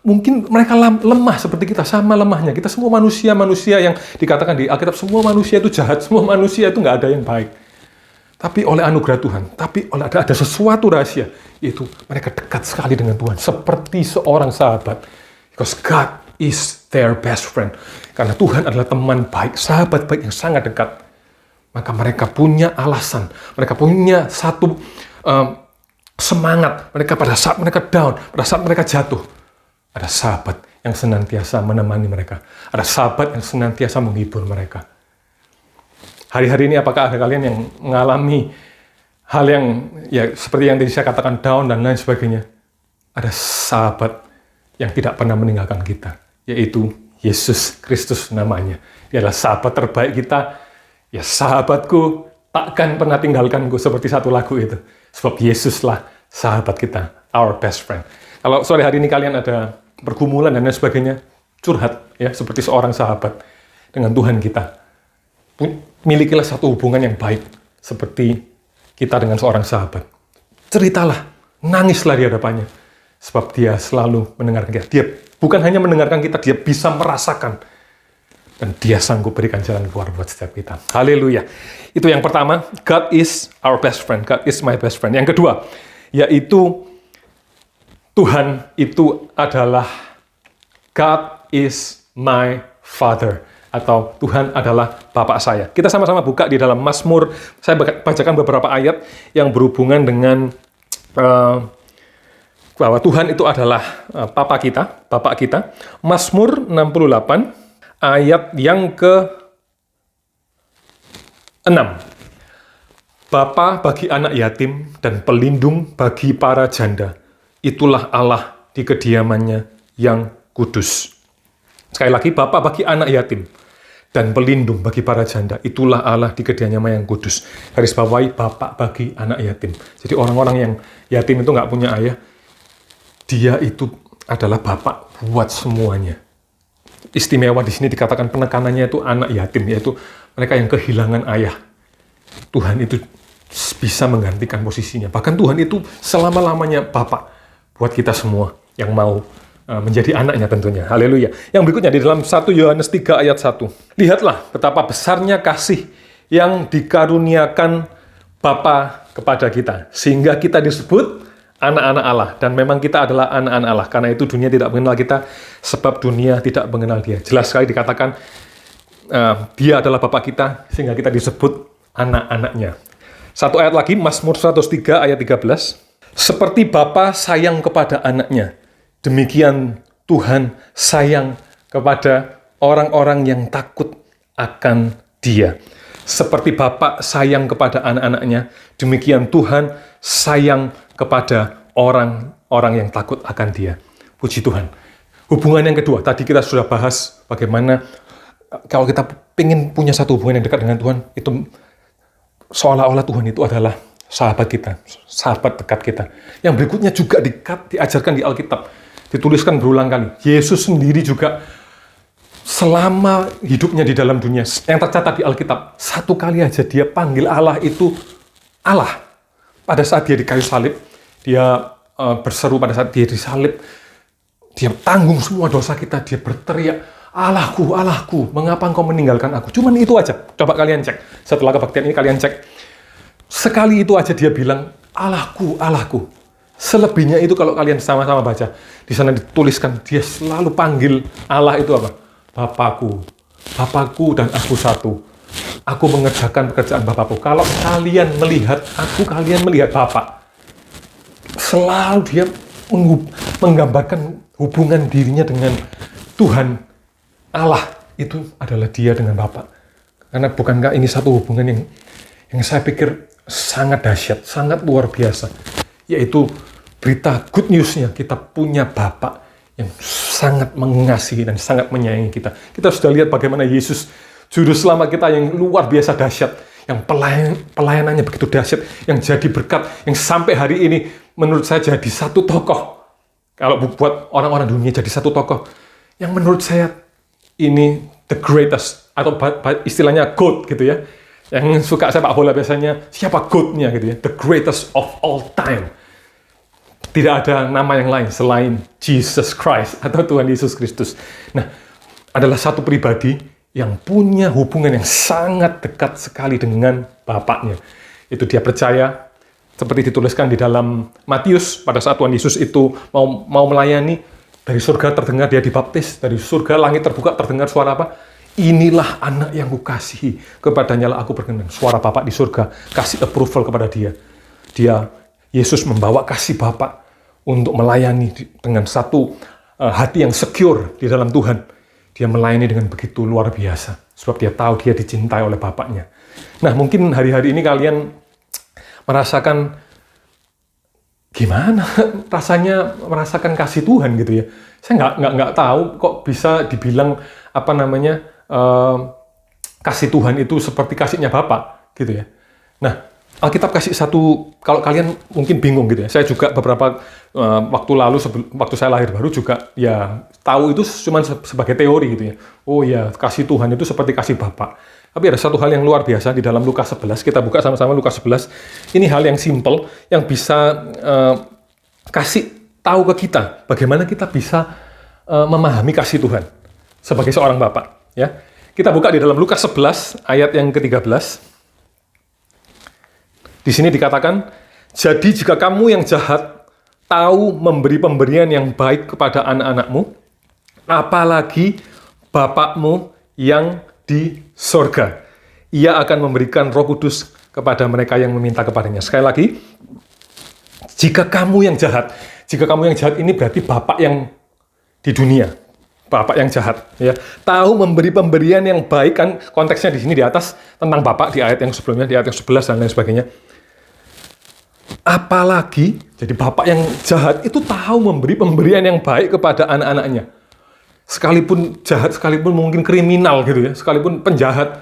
mungkin mereka lemah seperti kita, sama lemahnya. Kita semua manusia yang dikatakan di Alkitab, semua manusia itu jahat, semua manusia itu nggak ada yang baik. Tapi oleh anugerah Tuhan, ada sesuatu rahasia, yaitu mereka dekat sekali dengan Tuhan, seperti seorang sahabat. Because God is their best friend. Karena Tuhan adalah teman baik, sahabat baik yang sangat dekat. Maka mereka punya alasan, mereka punya satu semangat. Mereka pada saat mereka down, pada saat mereka jatuh, ada sahabat yang senantiasa menemani mereka. Ada sahabat yang senantiasa menghibur mereka. Hari-hari ini apakah ada kalian yang mengalami hal yang ya seperti yang tadi saya katakan, down dan lain sebagainya? Ada sahabat yang tidak pernah meninggalkan kita, yaitu Yesus Kristus namanya. Dia adalah sahabat terbaik kita. Ya sahabatku takkan pernah tinggalkanku, seperti satu lagu itu. Sebab Yesuslah sahabat kita, our best friend. Kalau sore hari ini kalian ada pergumulan dan lain sebagainya, curhat ya seperti seorang sahabat dengan Tuhan kita. Milikilah satu hubungan yang baik seperti kita dengan seorang sahabat. Ceritalah, nangislah di hadapannya, sebab dia selalu mendengarkan kita. Dia bukan hanya mendengarkan kita, dia bisa merasakan, dan dia sanggup berikan jalan keluar buat setiap kita. Haleluya. Itu yang pertama, God is our best friend. God is my best friend. Yang kedua, yaitu Tuhan itu adalah God is my Father. Atau Tuhan adalah Bapak saya. Kita sama-sama buka di dalam Mazmur. Saya bacakan beberapa ayat yang berhubungan dengan bahwa Tuhan itu adalah Bapak kita. Mazmur 68 ayat yang ke-6. Bapa bagi anak yatim dan pelindung bagi para janda. Itulah Allah di kediamannya yang kudus. Sekali lagi, Bapa bagi anak yatim dan pelindung bagi para janda. Itulah Allah di kediamannya yang kudus. Garis bawahi, Bapak bagi anak yatim. Jadi orang-orang yang yatim itu nggak punya ayah, dia itu adalah Bapak buat semuanya. Istimewa di sini dikatakan penekanannya itu anak yatim, yaitu mereka yang kehilangan ayah. Tuhan itu bisa menggantikan posisinya. Bahkan Tuhan itu selama-lamanya Bapak buat kita semua yang mau menjadi anaknya tentunya. Haleluya. Yang berikutnya di dalam 1 Yohanes 3 ayat 1. Lihatlah betapa besarnya kasih yang dikaruniakan Bapa kepada kita, sehingga kita disebut anak-anak Allah. Dan memang kita adalah anak-anak Allah. Karena itu dunia tidak mengenal kita, sebab dunia tidak mengenal Dia. Jelas sekali dikatakan Dia adalah Bapa kita, sehingga kita disebut anak-anaknya. Satu ayat lagi, Mazmur 103 ayat 13. Seperti Bapa sayang kepada anaknya, demikian Tuhan sayang kepada orang-orang yang takut akan Dia. Seperti Bapa sayang kepada anak-anaknya, demikian Tuhan sayang kepada orang-orang yang takut akan Dia. Puji Tuhan. Hubungan yang kedua, tadi kita sudah bahas bagaimana kalau kita ingin punya satu hubungan yang dekat dengan Tuhan, itu seolah-olah Tuhan itu adalah sahabat kita, sahabat dekat kita. Yang berikutnya juga diajarkan di Alkitab, dituliskan berulang kali. Yesus sendiri juga selama hidupnya di dalam dunia, yang tercatat di Alkitab, satu kali aja dia panggil Allah itu Allah. Pada saat dia di kayu salib, dia berseru pada saat dia disalib, dia tanggung semua dosa kita, dia berteriak, Allahku, Allahku, mengapa engkau meninggalkan aku? Cuman itu aja. Coba kalian cek. Setelah kebaktian ini kalian cek. Sekali itu aja dia bilang, Allahku, Allahku. Selebihnya itu kalau kalian sama-sama baca, di sana dituliskan, dia selalu panggil Allah itu apa? Bapakku, Bapakku dan aku satu. Aku mengerjakan pekerjaan Bapakku. Kalau kalian melihat aku, kalian melihat Bapak. Selalu dia menggambarkan hubungan dirinya dengan Tuhan. Allah itu adalah dia dengan Bapa. Karena bukankah ini satu hubungan yang saya pikir sangat dahsyat, sangat luar biasa. Yaitu berita good news-nya, kita punya Bapa yang sangat mengasihi dan sangat menyayangi kita. Kita sudah lihat bagaimana Yesus, juru selamat kita yang luar biasa dahsyat, yang pelayanannya begitu dahsyat, yang jadi berkat, yang sampai hari ini menurut saya jadi satu tokoh. Kalau buat orang-orang dunia jadi satu tokoh, yang menurut saya ini the greatest, atau istilahnya GOAT gitu ya. Yang suka sepak bola biasanya, siapa GOAT-nya gitu ya. The greatest of all time. Tidak ada nama yang lain selain Jesus Christ atau Tuhan Yesus Kristus. Nah, adalah satu pribadi yang punya hubungan yang sangat dekat sekali dengan Bapaknya. Itu dia percaya, seperti dituliskan di dalam Matius, pada saat Tuhan Yesus itu mau melayani, dari surga terdengar dia dibaptis, dari surga langit terbuka terdengar suara apa? Inilah anak yang kukasihi, kepadanya lah aku berkenan. Suara Bapa di surga kasih approval kepada dia. Yesus membawa kasih Bapa untuk melayani dengan satu hati yang secure di dalam Tuhan. Dia melayani dengan begitu luar biasa, sebab dia tahu dia dicintai oleh Bapaknya. Nah, mungkin hari-hari ini kalian merasakan gimana rasanya merasakan kasih Tuhan gitu ya. Saya nggak tahu kok bisa dibilang kasih Tuhan itu seperti kasihnya Bapa gitu ya. Nah, Alkitab kasih satu, kalau kalian mungkin bingung gitu ya. Saya juga beberapa waktu lalu, waktu saya lahir baru juga ya tahu itu cuma sebagai teori gitu ya. Oh ya, kasih Tuhan itu seperti kasih Bapa. Tapi ada satu hal yang luar biasa di dalam Lukas 11, kita buka sama-sama Lukas 11. Ini hal yang simple, yang bisa kasih tahu ke kita, bagaimana kita bisa memahami kasih Tuhan sebagai seorang Bapa. Ya. Kita buka di dalam Lukas 11, ayat yang ke-13. Di sini dikatakan, jadi jika kamu yang jahat tahu memberi pemberian yang baik kepada anak-anakmu, apalagi Bapakmu yang di sorga. Ia akan memberikan Roh Kudus kepada mereka yang meminta kepadanya. Sekali lagi, jika kamu yang jahat ini berarti Bapak yang di dunia, Bapak yang jahat, ya. Tahu memberi pemberian yang baik, kan konteksnya di sini di atas tentang Bapak, di ayat yang sebelumnya, di ayat yang 11 dan lain sebagainya. Apalagi, jadi Bapak yang jahat itu tahu memberi pemberian yang baik kepada anak-anaknya. Sekalipun jahat, sekalipun mungkin kriminal gitu ya, sekalipun penjahat,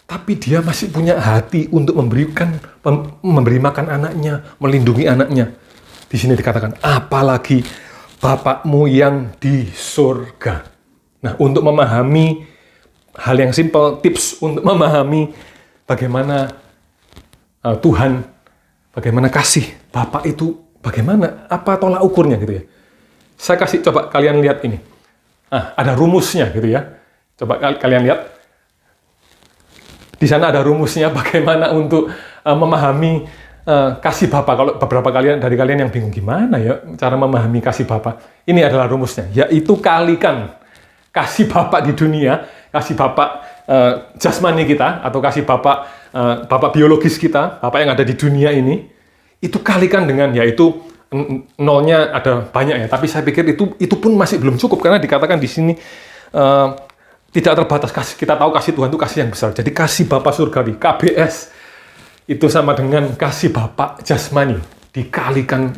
tapi dia masih punya hati untuk memberi makan anaknya, melindungi anaknya. Di sini dikatakan, apalagi Bapakmu yang di surga. Nah, untuk memahami hal yang simpel, tips untuk memahami bagaimana Tuhan, bagaimana kasih Bapak itu, bagaimana, apa tolak ukurnya gitu ya. Saya kasih, coba kalian lihat ini. Ada rumusnya gitu ya. Coba kalian lihat. Di sana ada rumusnya bagaimana untuk memahami kasih Bapa. Kalau beberapa dari kalian yang bingung gimana ya cara memahami kasih Bapa. Ini adalah rumusnya, yaitu kalikan kasih Bapa di dunia, kasih Bapa jasmani kita, atau kasih Bapak biologis kita, Bapak yang ada di dunia ini, itu kalikan dengan, yaitu nolnya ada banyak ya, tapi saya pikir itu pun masih belum cukup, karena dikatakan di sini tidak terbatas kasih. Kita tahu kasih Tuhan itu kasih yang besar. Jadi kasih Bapa surgawi, KBS, itu sama dengan kasih Bapak jasmani dikalikan.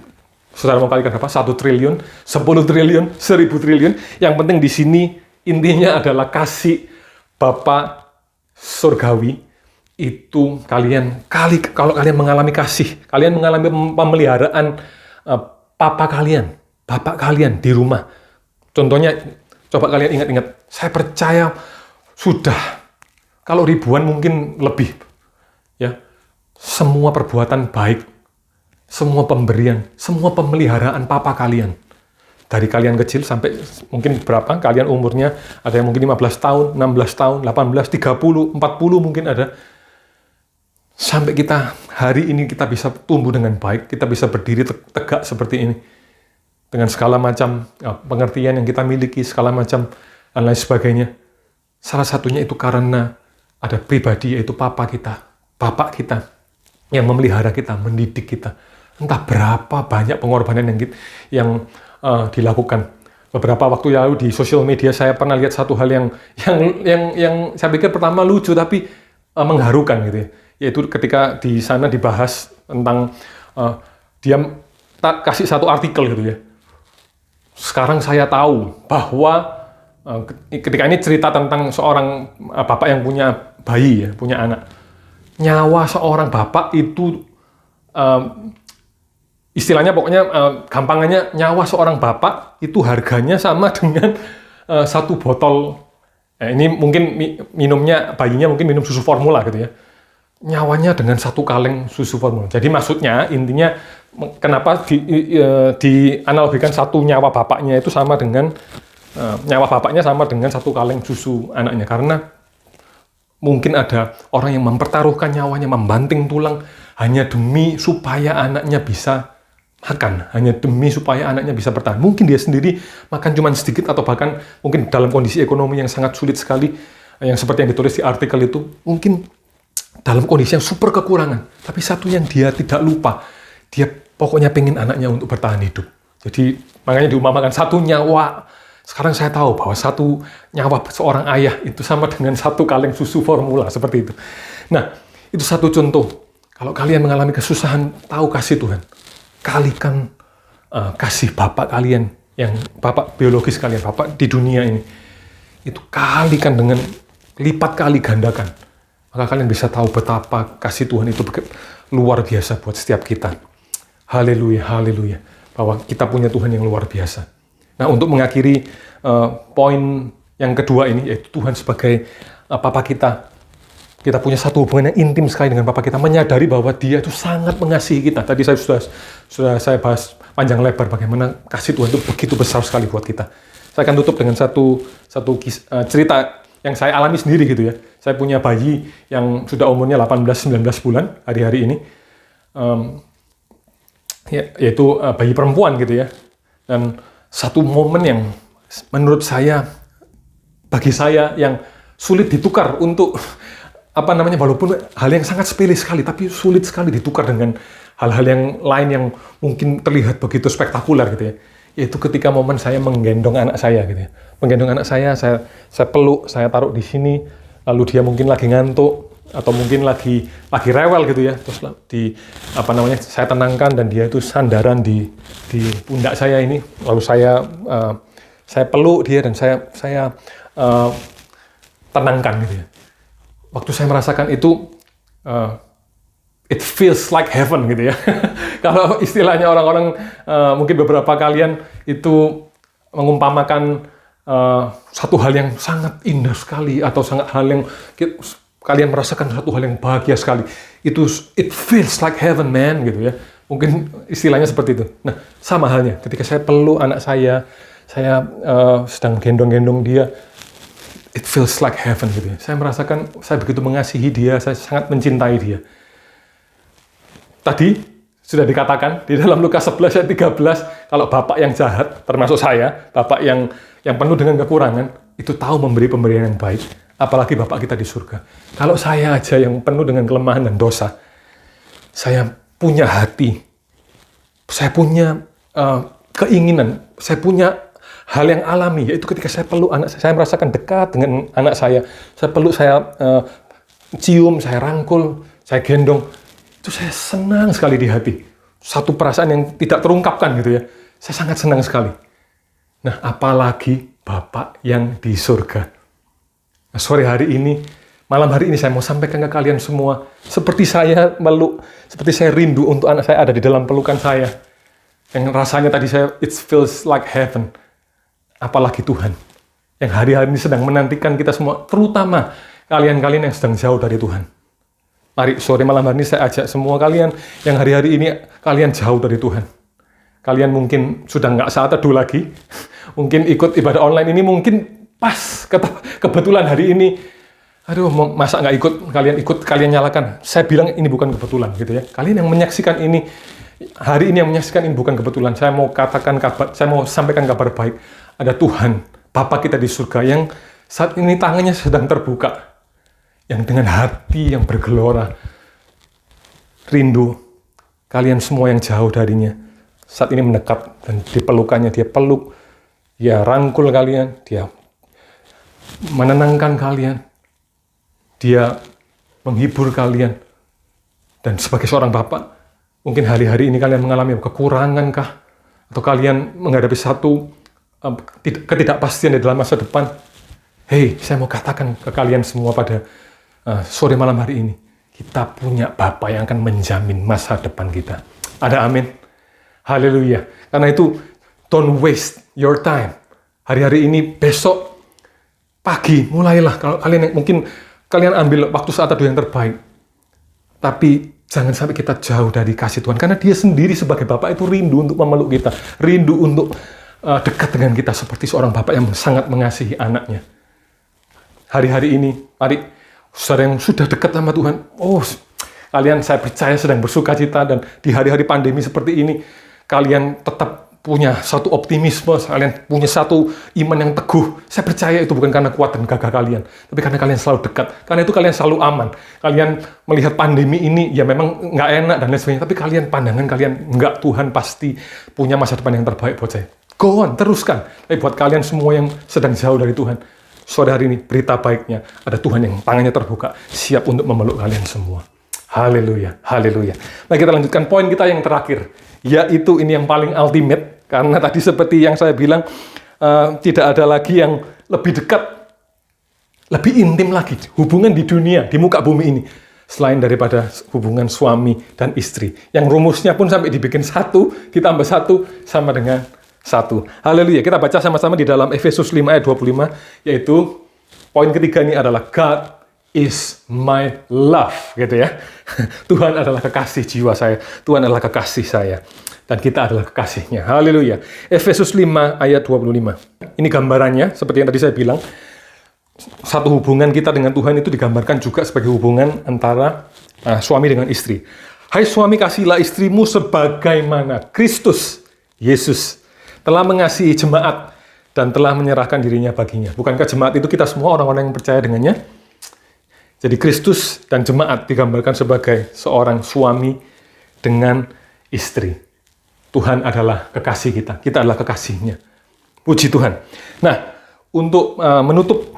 Saudara mau kalikan berapa? 1 triliun, 10 triliun, 1000 triliun. Yang penting di sini intinya adalah kasih Bapa surgawi itu kalau kalian mengalami kasih, kalian mengalami pemeliharaan Bapak kalian di rumah. Contohnya, coba kalian ingat-ingat, saya percaya sudah, kalau ribuan mungkin lebih, ya, semua perbuatan baik, semua pemberian, semua pemeliharaan Papa kalian. Dari kalian kecil sampai mungkin berapa, kalian umurnya, ada yang mungkin 15 tahun, 16 tahun, 18, 30, 40 mungkin ada. Sampai kita, hari ini kita bisa tumbuh dengan baik, kita bisa berdiri tegak seperti ini. Dengan segala macam pengertian yang kita miliki, segala macam dan lain sebagainya. Salah satunya itu karena ada pribadi, yaitu Bapak kita, yang memelihara kita, mendidik kita. Entah berapa banyak pengorbanan yang dilakukan. Beberapa waktu lalu di sosial media saya pernah lihat satu hal yang saya pikir pertama lucu tapi mengharukan gitu ya. Yaitu ketika di sana dibahas tentang dia kasih satu artikel gitu ya. Sekarang saya tahu bahwa ketika ini cerita tentang seorang bapak yang punya bayi ya, punya anak. Nyawa seorang bapak itu istilahnya pokoknya gampangannya, nyawa seorang bapak itu harganya sama dengan satu botol. Ini mungkin minumnya, bayinya mungkin minum susu formula gitu ya. Nyawanya dengan satu kaleng susu formula. Jadi maksudnya intinya kenapa dianalogikan satu nyawa bapaknya itu sama dengan nyawa bapaknya sama dengan satu kaleng susu anaknya, karena mungkin ada orang yang mempertaruhkan nyawanya, membanting tulang hanya demi supaya anaknya bisa makan, hanya demi supaya anaknya bisa bertahan. Mungkin dia sendiri makan cuma sedikit, atau bahkan mungkin dalam kondisi ekonomi yang sangat sulit sekali, yang seperti yang ditulis di artikel itu, mungkin dalam kondisi yang super kekurangan. Tapi satu yang dia tidak lupa, dia pokoknya pengen anaknya untuk bertahan hidup. Jadi makanya diumpamakan satu nyawa. Sekarang saya tahu bahwa satu nyawa seorang ayah itu sama dengan satu kaleng susu formula, seperti itu. Nah, itu satu contoh. Kalau kalian mengalami kesusahan, tahu kasih Tuhan. Kalikan kasih Bapak kalian, yang Bapak biologis kalian, Bapak di dunia ini. Itu kalikan dengan lipat kali gandakan. Maka kalian bisa tahu betapa kasih Tuhan itu luar biasa buat setiap kita. Haleluya, haleluya. Bahwa kita punya Tuhan yang luar biasa. Nah, untuk mengakhiri poin yang kedua ini, yaitu Tuhan sebagai Papa kita. Kita punya satu hubungan yang intim sekali dengan Bapa kita, menyadari bahwa Dia itu sangat mengasihi kita. Tadi sudah saya bahas panjang lebar bagaimana kasih Tuhan itu begitu besar sekali buat kita. Saya akan tutup dengan satu cerita yang saya alami sendiri gitu ya. Saya punya bayi yang sudah umurnya 18-19 bulan hari-hari ini, yaitu bayi perempuan gitu ya. Dan satu momen yang menurut saya, bagi saya yang sulit ditukar untuk walaupun hal yang sangat sepele sekali, tapi sulit sekali ditukar dengan hal-hal yang lain yang mungkin terlihat begitu spektakuler gitu ya. Yaitu ketika momen saya menggendong anak saya gitu ya. Menggendong anak saya peluk, saya taruh di sini, lalu dia mungkin lagi ngantuk atau mungkin lagi rewel gitu ya. Terus saya tenangkan dan dia itu sandaran di pundak saya ini. Lalu saya peluk dia dan saya tenangkan gitu ya. Waktu saya merasakan itu, it feels like heaven gitu ya. Kalau istilahnya orang-orang, mungkin beberapa kalian itu mengumpamakan satu hal yang sangat indah sekali, atau hal yang kalian merasakan satu hal yang bahagia sekali. Itu it feels like heaven, man, gitu ya. Mungkin istilahnya seperti itu. Nah, sama halnya ketika saya peluk anak saya sedang gendong-gendong dia, it feels like heaven gitu ya. Saya merasakan saya begitu mengasihi dia, saya sangat mencintai dia. Tadi sudah dikatakan di dalam Lukas 11 ayat 13, kalau bapak yang jahat, termasuk saya, bapak yang penuh dengan kekurangan, itu tahu memberi pemberian yang baik, Apalagi Bapak kita di surga. Kalau saya aja yang penuh dengan kelemahan dan dosa, saya punya hati, saya punya keinginan, saya punya hal yang alami, yaitu ketika saya peluk anak saya merasakan dekat dengan anak saya peluk, saya cium, saya rangkul, saya gendong, itu saya senang sekali di hati. Satu perasaan yang tidak terungkapkan gitu ya, saya sangat senang sekali. Nah, apalagi Bapak yang di surga. Nah, sore hari ini, malam hari ini saya mau sampaikan ke kalian semua, seperti saya meluk, seperti saya rindu untuk anak saya ada di dalam pelukan saya. Yang rasanya tadi it feels like heaven. Apalagi Tuhan, yang hari-hari ini sedang menantikan kita semua, terutama kalian-kalian yang sedang jauh dari Tuhan. Mari sore malam hari ini saya ajak semua kalian yang hari-hari ini kalian jauh dari Tuhan. Kalian mungkin sudah nggak saat teduh lagi, mungkin ikut ibadah online ini mungkin pas kebetulan hari ini. Aduh, masa nggak ikut, kalian nyalakan. Saya bilang ini bukan kebetulan gitu ya. Kalian yang menyaksikan ini, hari ini yang menyaksikan ini bukan kebetulan. Saya mau sampaikan kabar baik. Ada Tuhan, Bapa kita di surga yang saat ini tangannya sedang terbuka. Yang dengan hati yang bergelora, rindu kalian semua yang jauh darinya. Saat ini mendekat dan dipelukannya, dia peluk, dia rangkul kalian, dia menenangkan kalian, dia menghibur kalian. Dan sebagai seorang bapak, mungkin hari-hari ini kalian mengalami kekurangan kah? Atau kalian menghadapi satu ketidakpastian di dalam masa depan. Hei, saya mau katakan ke kalian semua pada sore malam hari ini, kita punya Bapa yang akan menjamin masa depan kita. Ada amin? Haleluya. Karena itu, don't waste your time. Hari-hari ini, besok, pagi, mulailah. Kalau kalian ambil waktu saat teduh yang terbaik. Tapi jangan sampai kita jauh dari kasih Tuhan. Karena dia sendiri sebagai Bapa itu rindu untuk memeluk kita. Rindu untuk dekat dengan kita seperti seorang Bapa yang sangat mengasihi anaknya. Hari-hari ini, mari, saudara yang sudah dekat sama Tuhan, kalian saya percaya sedang bersuka cita, dan di hari-hari pandemi seperti ini, kalian tetap punya satu optimisme, kalian punya satu iman yang teguh. Saya percaya itu bukan karena kuat dan gagah kalian, tapi karena kalian selalu dekat. Karena itu kalian selalu aman. Kalian melihat pandemi ini, ya memang nggak enak dan lain sebagainya, tapi pandangan kalian, nggak, Tuhan pasti punya masa depan yang terbaik buat saya. Go on, teruskan. Tapi buat kalian semua yang sedang jauh dari Tuhan, sore hari ini berita baiknya, ada Tuhan yang tangannya terbuka, siap untuk memeluk kalian semua. Haleluya, haleluya. Nah, kita lanjutkan poin kita yang terakhir, yaitu ini yang paling ultimate, karena tadi seperti yang saya bilang, tidak ada lagi yang lebih dekat, lebih intim lagi, hubungan di dunia, di muka bumi ini, selain daripada hubungan suami dan istri, yang rumusnya pun sampai dibikin satu, ditambah satu, sama dengan satu. Haleluya. Kita baca sama-sama di dalam Efesus 5 ayat 25, yaitu poin ketiga ini adalah God is my love, gitu ya. Tuhan adalah kekasih jiwa saya. Tuhan adalah kekasih saya. Dan kita adalah kekasihnya. Haleluya. Efesus 5 ayat 25. Ini gambarannya, seperti yang tadi saya bilang, satu hubungan kita dengan Tuhan itu digambarkan juga sebagai hubungan antara suami dengan istri. Hai suami, kasihilah istrimu sebagaimana Kristus Yesus telah mengasihi jemaat dan telah menyerahkan dirinya baginya. Bukankah jemaat itu kita semua orang-orang yang percaya dengannya? Jadi Kristus dan jemaat digambarkan sebagai seorang suami dengan istri. Tuhan adalah kekasih kita adalah kekasihnya. Puji Tuhan. Nah, untuk menutup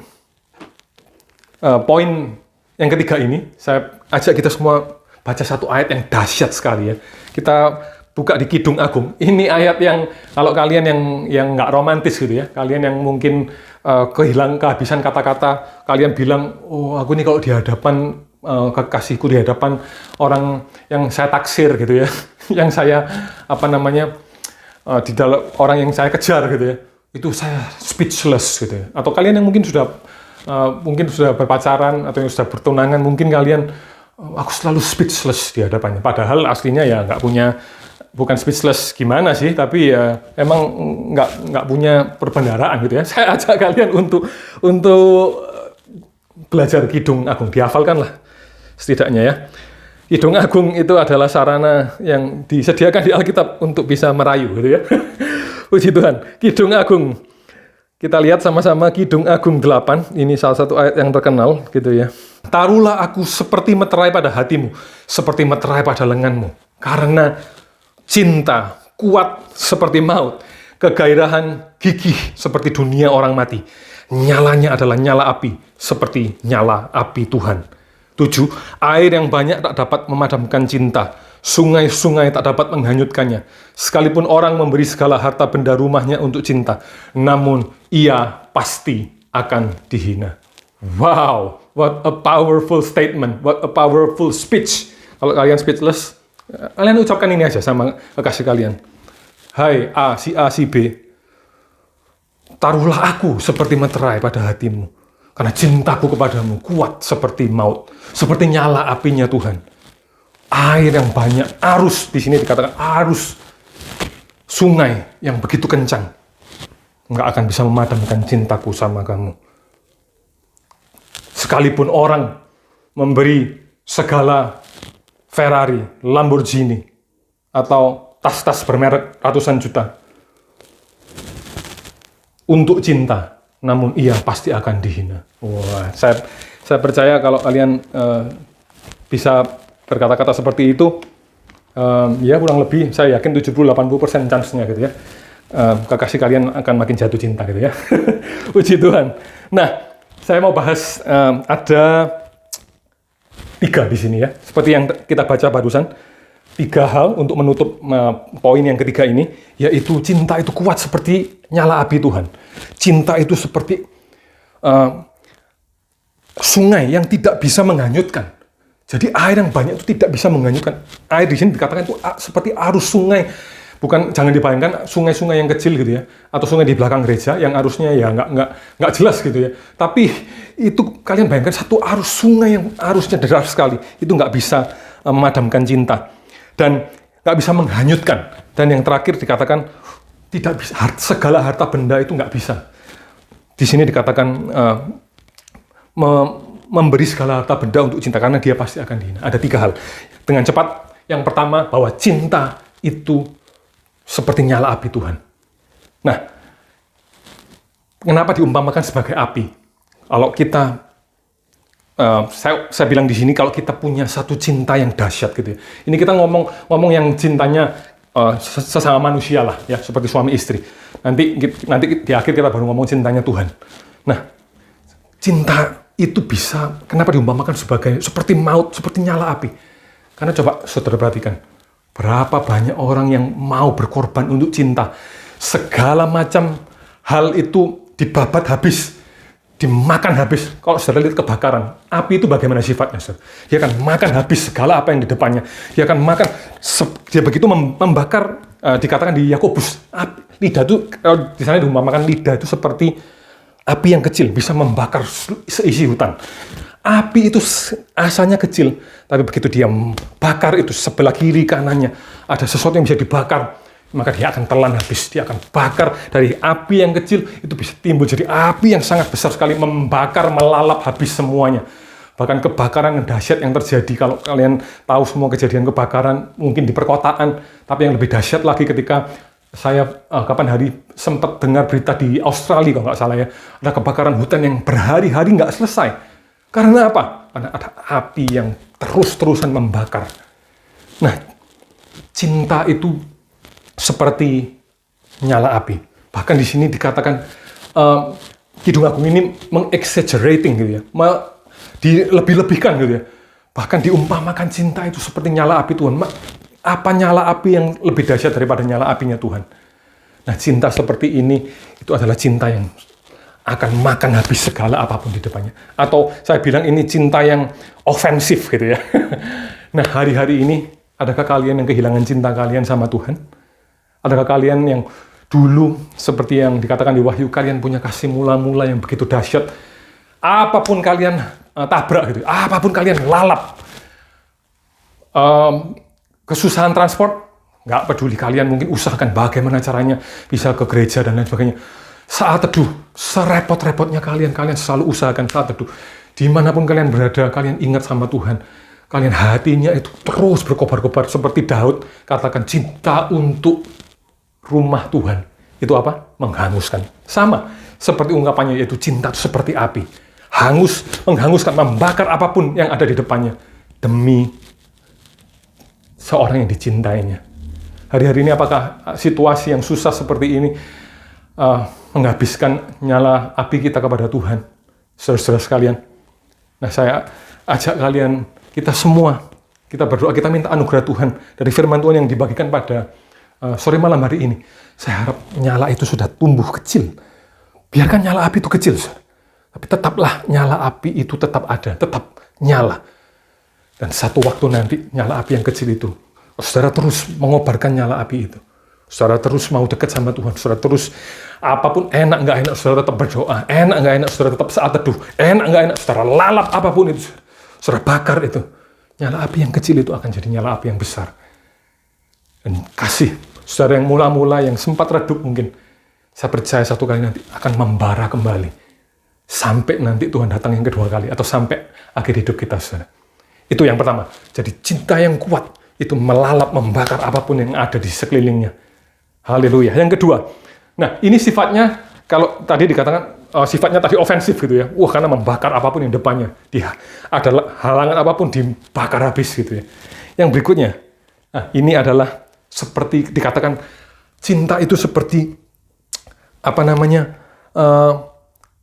poin yang ketiga ini, saya ajak kita semua baca satu ayat yang dahsyat sekali ya. Kita buka di Kidung Agung. Ini ayat yang kalau kalian yang nggak romantis gitu ya, kalian yang mungkin kehabisan kata-kata, kalian bilang, oh aku nih kalau di hadapan kekasihku, di hadapan orang yang saya taksir gitu ya, yang saya di dalam orang yang saya kejar gitu ya, itu saya speechless gitu ya. Atau kalian yang mungkin sudah berpacaran atau yang sudah bertunangan, mungkin kalian aku selalu speechless di hadapannya. Padahal aslinya ya bukan speechless gimana sih, tapi ya emang nggak punya perbendaharaan gitu ya. Saya ajak kalian untuk belajar Kidung Agung, dihafalkan lah setidaknya ya. Kidung Agung itu adalah sarana yang disediakan di Alkitab untuk bisa merayu gitu ya. Puji Tuhan. Kidung Agung Kita lihat sama-sama Kidung Agung 8, ini salah satu ayat yang terkenal gitu ya. Taruhlah aku seperti meterai pada hatimu, seperti meterai pada lenganmu. Karena cinta kuat seperti maut, kegairahan gigih seperti dunia orang mati. Nyalanya adalah nyala api, seperti nyala api Tuhan. 7. Air yang banyak tak dapat memadamkan cinta. Sungai-sungai tak dapat menghanyutkannya. Sekalipun orang memberi segala harta benda rumahnya untuk cinta, namun ia pasti akan dihina. Wow, what a powerful statement, what a powerful speech. Kalau kalian speechless, kalian ucapkan ini aja sama kekasih kalian. Hai A, si B, taruhlah aku seperti meterai pada hatimu, karena cintaku kepadamu kuat seperti maut, seperti nyala apinya Tuhan. Air yang banyak, arus, di sini dikatakan arus sungai yang begitu kencang, nggak akan bisa memadamkan cintaku sama kamu. Sekalipun orang memberi segala Ferrari, Lamborghini, atau tas-tas bermerek ratusan juta untuk cinta, namun ia pasti akan dihina. Wah, saya percaya kalau kalian bisa berkata-kata seperti itu, ya kurang lebih saya yakin 70-80% chance-nya gitu ya. Kekasih kalian akan makin jatuh cinta gitu ya. Puji Tuhan. Nah, saya mau bahas ada 3 di sini ya. Seperti yang kita baca barusan, 3 hal untuk menutup poin yang ketiga ini, yaitu cinta itu kuat seperti nyala api Tuhan. Cinta itu seperti sungai yang tidak bisa menghanyutkan. Jadi air yang banyak itu tidak bisa menghanyutkan. Air di sini dikatakan itu seperti arus sungai. Bukan, jangan dibayangkan sungai-sungai yang kecil gitu ya, atau sungai di belakang gereja yang arusnya ya nggak jelas gitu ya. Tapi itu kalian bayangkan satu arus sungai yang arusnya deras sekali, itu nggak bisa memadamkan cinta dan nggak bisa menghanyutkan. Dan yang terakhir dikatakan tidak bisa, segala harta benda itu nggak bisa. Di sini dikatakan memberi segala harta benda untuk cinta, karena dia pasti akan dihina. Ada 3 hal. Dengan cepat, yang pertama, bahwa cinta itu seperti nyala api Tuhan. Nah, kenapa diumpamakan sebagai api? Kalau kita, saya bilang di sini, kalau kita punya satu cinta yang dahsyat gitu ya. Ini kita ngomong yang cintanya sesama manusia lah, ya, seperti suami istri. Nanti di akhir kita baru ngomong cintanya Tuhan. Nah, cinta itu bisa, kenapa diumpamakan seperti maut, seperti nyala api? Karena coba saudara perhatikan, berapa banyak orang yang mau berkorban untuk cinta. Segala macam hal itu dibabat habis, dimakan habis. Kalau saudara lihat kebakaran, api itu bagaimana sifatnya, saudara? Dia akan makan habis segala apa yang di depannya. Dia akan makan, dia begitu membakar, dikatakan di Yakobus, lidah itu, di sana diumpamakan lidah itu seperti api yang kecil, bisa membakar seisi hutan. Api itu asalnya kecil, tapi begitu dia bakar itu sebelah kiri kanannya, ada sesuatu yang bisa dibakar, maka dia akan telan habis, dia akan bakar. Dari api yang kecil, itu bisa timbul jadi api yang sangat besar sekali, membakar, melalap habis semuanya. Bahkan kebakaran yang dahsyat yang terjadi, kalau kalian tahu semua kejadian kebakaran, mungkin di perkotaan, tapi yang lebih dahsyat lagi ketika saya kapan hari sempat dengar berita di Australia, kalau nggak salah ya, ada kebakaran hutan yang berhari-hari nggak selesai. Karena apa? Karena ada api yang terus-terusan membakar. Nah, cinta itu seperti nyala api. Bahkan di sini dikatakan, Kidung Agung ini meng-exaggerating gitu ya, dilebih-lebihkan gitu ya. Bahkan diumpamakan cinta itu seperti nyala api Tuhan. Apa nyala api yang lebih dahsyat daripada nyala apinya Tuhan? Nah, cinta seperti ini itu adalah cinta yang akan makan habis segala apapun di depannya. Atau saya bilang ini cinta yang ofensif gitu ya. Nah, hari-hari ini, adakah kalian yang kehilangan cinta kalian sama Tuhan? Adakah kalian yang dulu, seperti yang dikatakan di Wahyu, kalian punya kasih mula-mula yang begitu dahsyat? Apapun kalian tabrak gitu, apapun kalian lalap, kesusahan transport, nggak peduli, kalian mungkin usahakan bagaimana caranya bisa ke gereja dan lain sebagainya. Saat teduh, serepot-repotnya kalian selalu usahakan saat teduh. Dimanapun kalian berada, kalian ingat sama Tuhan. Kalian hatinya itu terus berkobar-kobar seperti Daud katakan, cinta untuk rumah Tuhan. Itu apa? Menghanguskan. Sama, seperti ungkapannya, yaitu cinta itu seperti api. Menghanguskan, membakar apapun yang ada di depannya demi seorang yang dicintainya. Hari-hari ini apakah situasi yang susah seperti ini menghabiskan nyala api kita kepada Tuhan? Saudara-saudara sekalian. Nah, saya ajak kalian, kita semua, kita berdoa, kita minta anugerah Tuhan dari firman Tuhan yang dibagikan pada sore malam hari ini. Saya harap nyala itu sudah tumbuh kecil. Biarkan nyala api itu kecil, saudara. Tapi tetaplah nyala api itu tetap ada, tetap nyala. Dan satu waktu nanti nyala api yang kecil itu, saudara terus mengobarkan nyala api itu. Saudara terus mau dekat sama Tuhan. Saudara terus, apapun enak nggak enak, saudara tetap berdoa. Enak nggak enak, saudara tetap saat teduh. Enak nggak enak, saudara lalap apapun itu. Saudara bakar itu. Nyala api yang kecil itu akan jadi nyala api yang besar. Dan kasih, saudara yang mula-mula, yang sempat redup mungkin, saya percaya satu kali nanti akan membara kembali. Sampai nanti Tuhan datang yang kedua kali. Atau sampai akhir hidup kita, saudara. Itu yang pertama. Jadi cinta yang kuat, itu melalap, membakar apapun yang ada di sekelilingnya. Haleluya. Yang kedua, nah ini sifatnya, kalau tadi dikatakan sifatnya tadi ofensif gitu ya. Karena membakar apapun yang depannya. Ada halangan apapun dibakar habis gitu ya. Yang berikutnya, nah ini adalah seperti dikatakan cinta itu seperti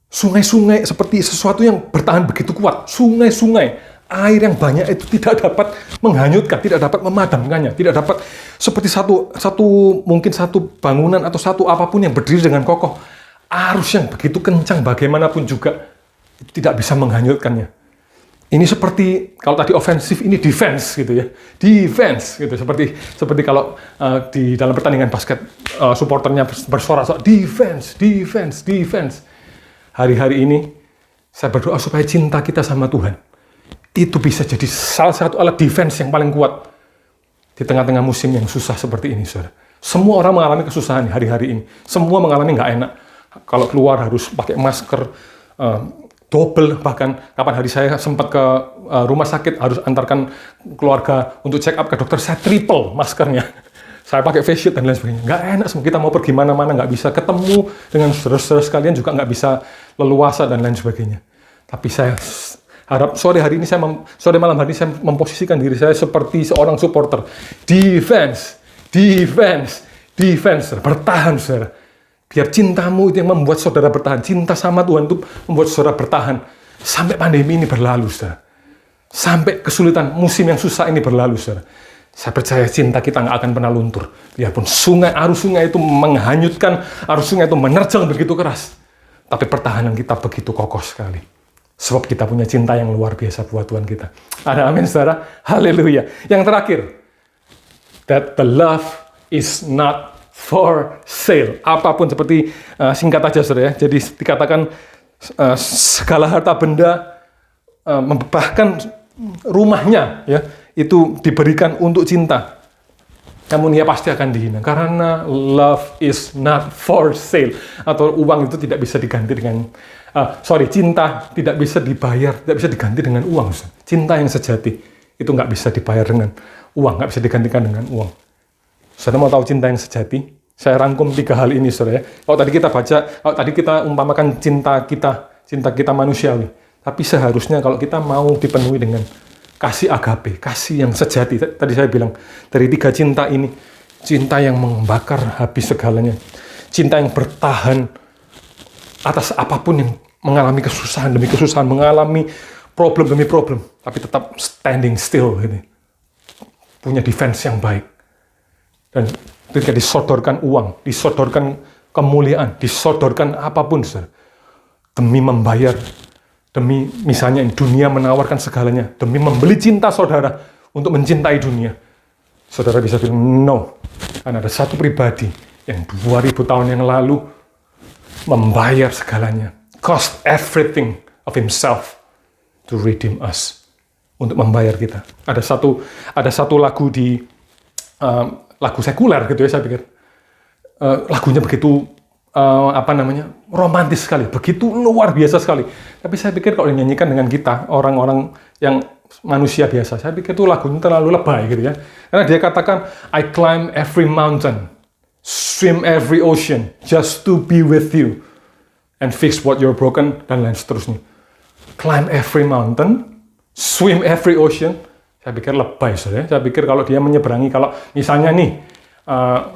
sungai-sungai, seperti sesuatu yang bertahan begitu kuat. Sungai-sungai. Air yang banyak itu tidak dapat menghanyutkan, tidak dapat memadamkannya, tidak dapat seperti mungkin satu bangunan atau satu apapun yang berdiri dengan kokoh. Arus yang begitu kencang bagaimanapun juga itu tidak bisa menghanyutkannya. Ini seperti kalau tadi ofensif, ini defense gitu ya, defense gitu. Seperti kalau di dalam pertandingan basket supporternya bersorak-sorak defense. Hari-hari ini saya berdoa supaya cinta kita sama Tuhan itu bisa jadi salah satu alat defense yang paling kuat di tengah-tengah musim yang susah seperti ini, saudara. Semua orang mengalami kesusahan hari-hari ini. Semua mengalami nggak enak. Kalau keluar harus pakai masker, double, bahkan kapan hari saya sempat ke rumah sakit, harus antarkan keluarga untuk check up ke dokter, saya triple maskernya. Saya pakai face shield dan lain sebagainya. Nggak enak, kita mau pergi mana-mana, nggak bisa ketemu dengan saudara-saudara sekalian, juga nggak bisa leluasa dan lain sebagainya. Tapi saya harap sore malam hari ini saya memposisikan diri saya seperti seorang supporter. Defense. Bertahan, saudara. Biar cintamu itu yang membuat saudara bertahan. Cinta sama Tuhan itu membuat saudara bertahan. Sampai pandemi ini berlalu, saudara. Sampai kesulitan musim yang susah ini berlalu, saudara. Saya percaya cinta kita nggak akan pernah luntur. Biarpun arus sungai itu menghanyutkan, arus sungai itu menerjang begitu keras. Tapi pertahanan kita begitu kokoh sekali. Sebab kita punya cinta yang luar biasa buat Tuhan kita. Ada amin, saudara? Haleluya. Yang terakhir, that the love is not for sale. Apapun seperti singkat aja, saudara ya. Jadi dikatakan segala harta benda, bahkan rumahnya ya, itu diberikan untuk cinta. Namun ia pasti akan dihina. Karena love is not for sale. Atau uang itu tidak bisa diganti dengan cinta tidak bisa dibayar, tidak bisa diganti dengan uang. Cinta yang sejati itu nggak bisa dibayar dengan uang, nggak bisa digantikan dengan uang. Saudara mau tahu cinta yang sejati? Saya rangkum 3 hal ini, saudara ya. Kalau tadi kita umpamakan cinta kita manusiawi. Tapi seharusnya kalau kita mau dipenuhi dengan kasih agape, kasih yang sejati. Tadi saya bilang dari 3 cinta ini, cinta yang membakar habis segalanya, cinta yang bertahan atas apapun yang mengalami kesusahan demi kesusahan, mengalami problem demi problem, tapi tetap standing still, gitu. Punya defense yang baik. Dan ketika disodorkan uang, disodorkan kemuliaan, disodorkan apapun, saudara, demi membayar, demi misalnya dunia menawarkan segalanya, demi membeli cinta saudara untuk mencintai dunia, saudara bisa bilang no. Karena ada satu pribadi yang 2000 tahun yang lalu membayar segalanya, cost everything of himself to redeem us, untuk membayar kita. Ada satu lagu di lagu sekuler gitu ya, saya pikir lagunya begitu romantis sekali, begitu luar biasa sekali. Tapi saya pikir kalau dinyanyikan dengan kita, orang-orang yang manusia biasa, saya pikir itu lagunya terlalu lebay gitu ya. Karena dia katakan, I climb every mountain, swim every ocean, just to be with you. and fix what you're broken, dan lain seterusnya. Climb every mountain, swim every ocean. Saya pikir lebay, saudara. Saya pikir kalau dia menyeberangi, kalau misalnya nih,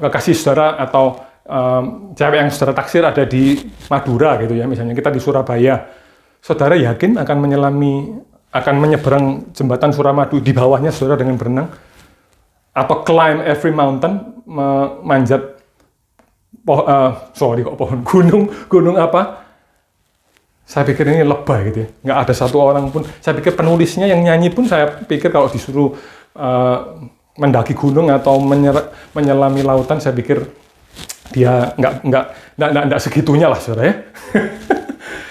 kekasih saudara atau cewek yang saudara taksir ada di Madura gitu ya, misalnya kita di Surabaya, saudara yakin akan menyeberang jembatan Suramadu di bawahnya saudara dengan berenang? Atau climb every mountain, memanjat gunung apa? Saya pikir ini lebay gitu ya. Nggak ada satu orang pun. Saya pikir penulisnya yang nyanyi pun saya pikir kalau disuruh mendaki gunung atau menyelami lautan, saya pikir dia nggak segitunya lah, saudara ya.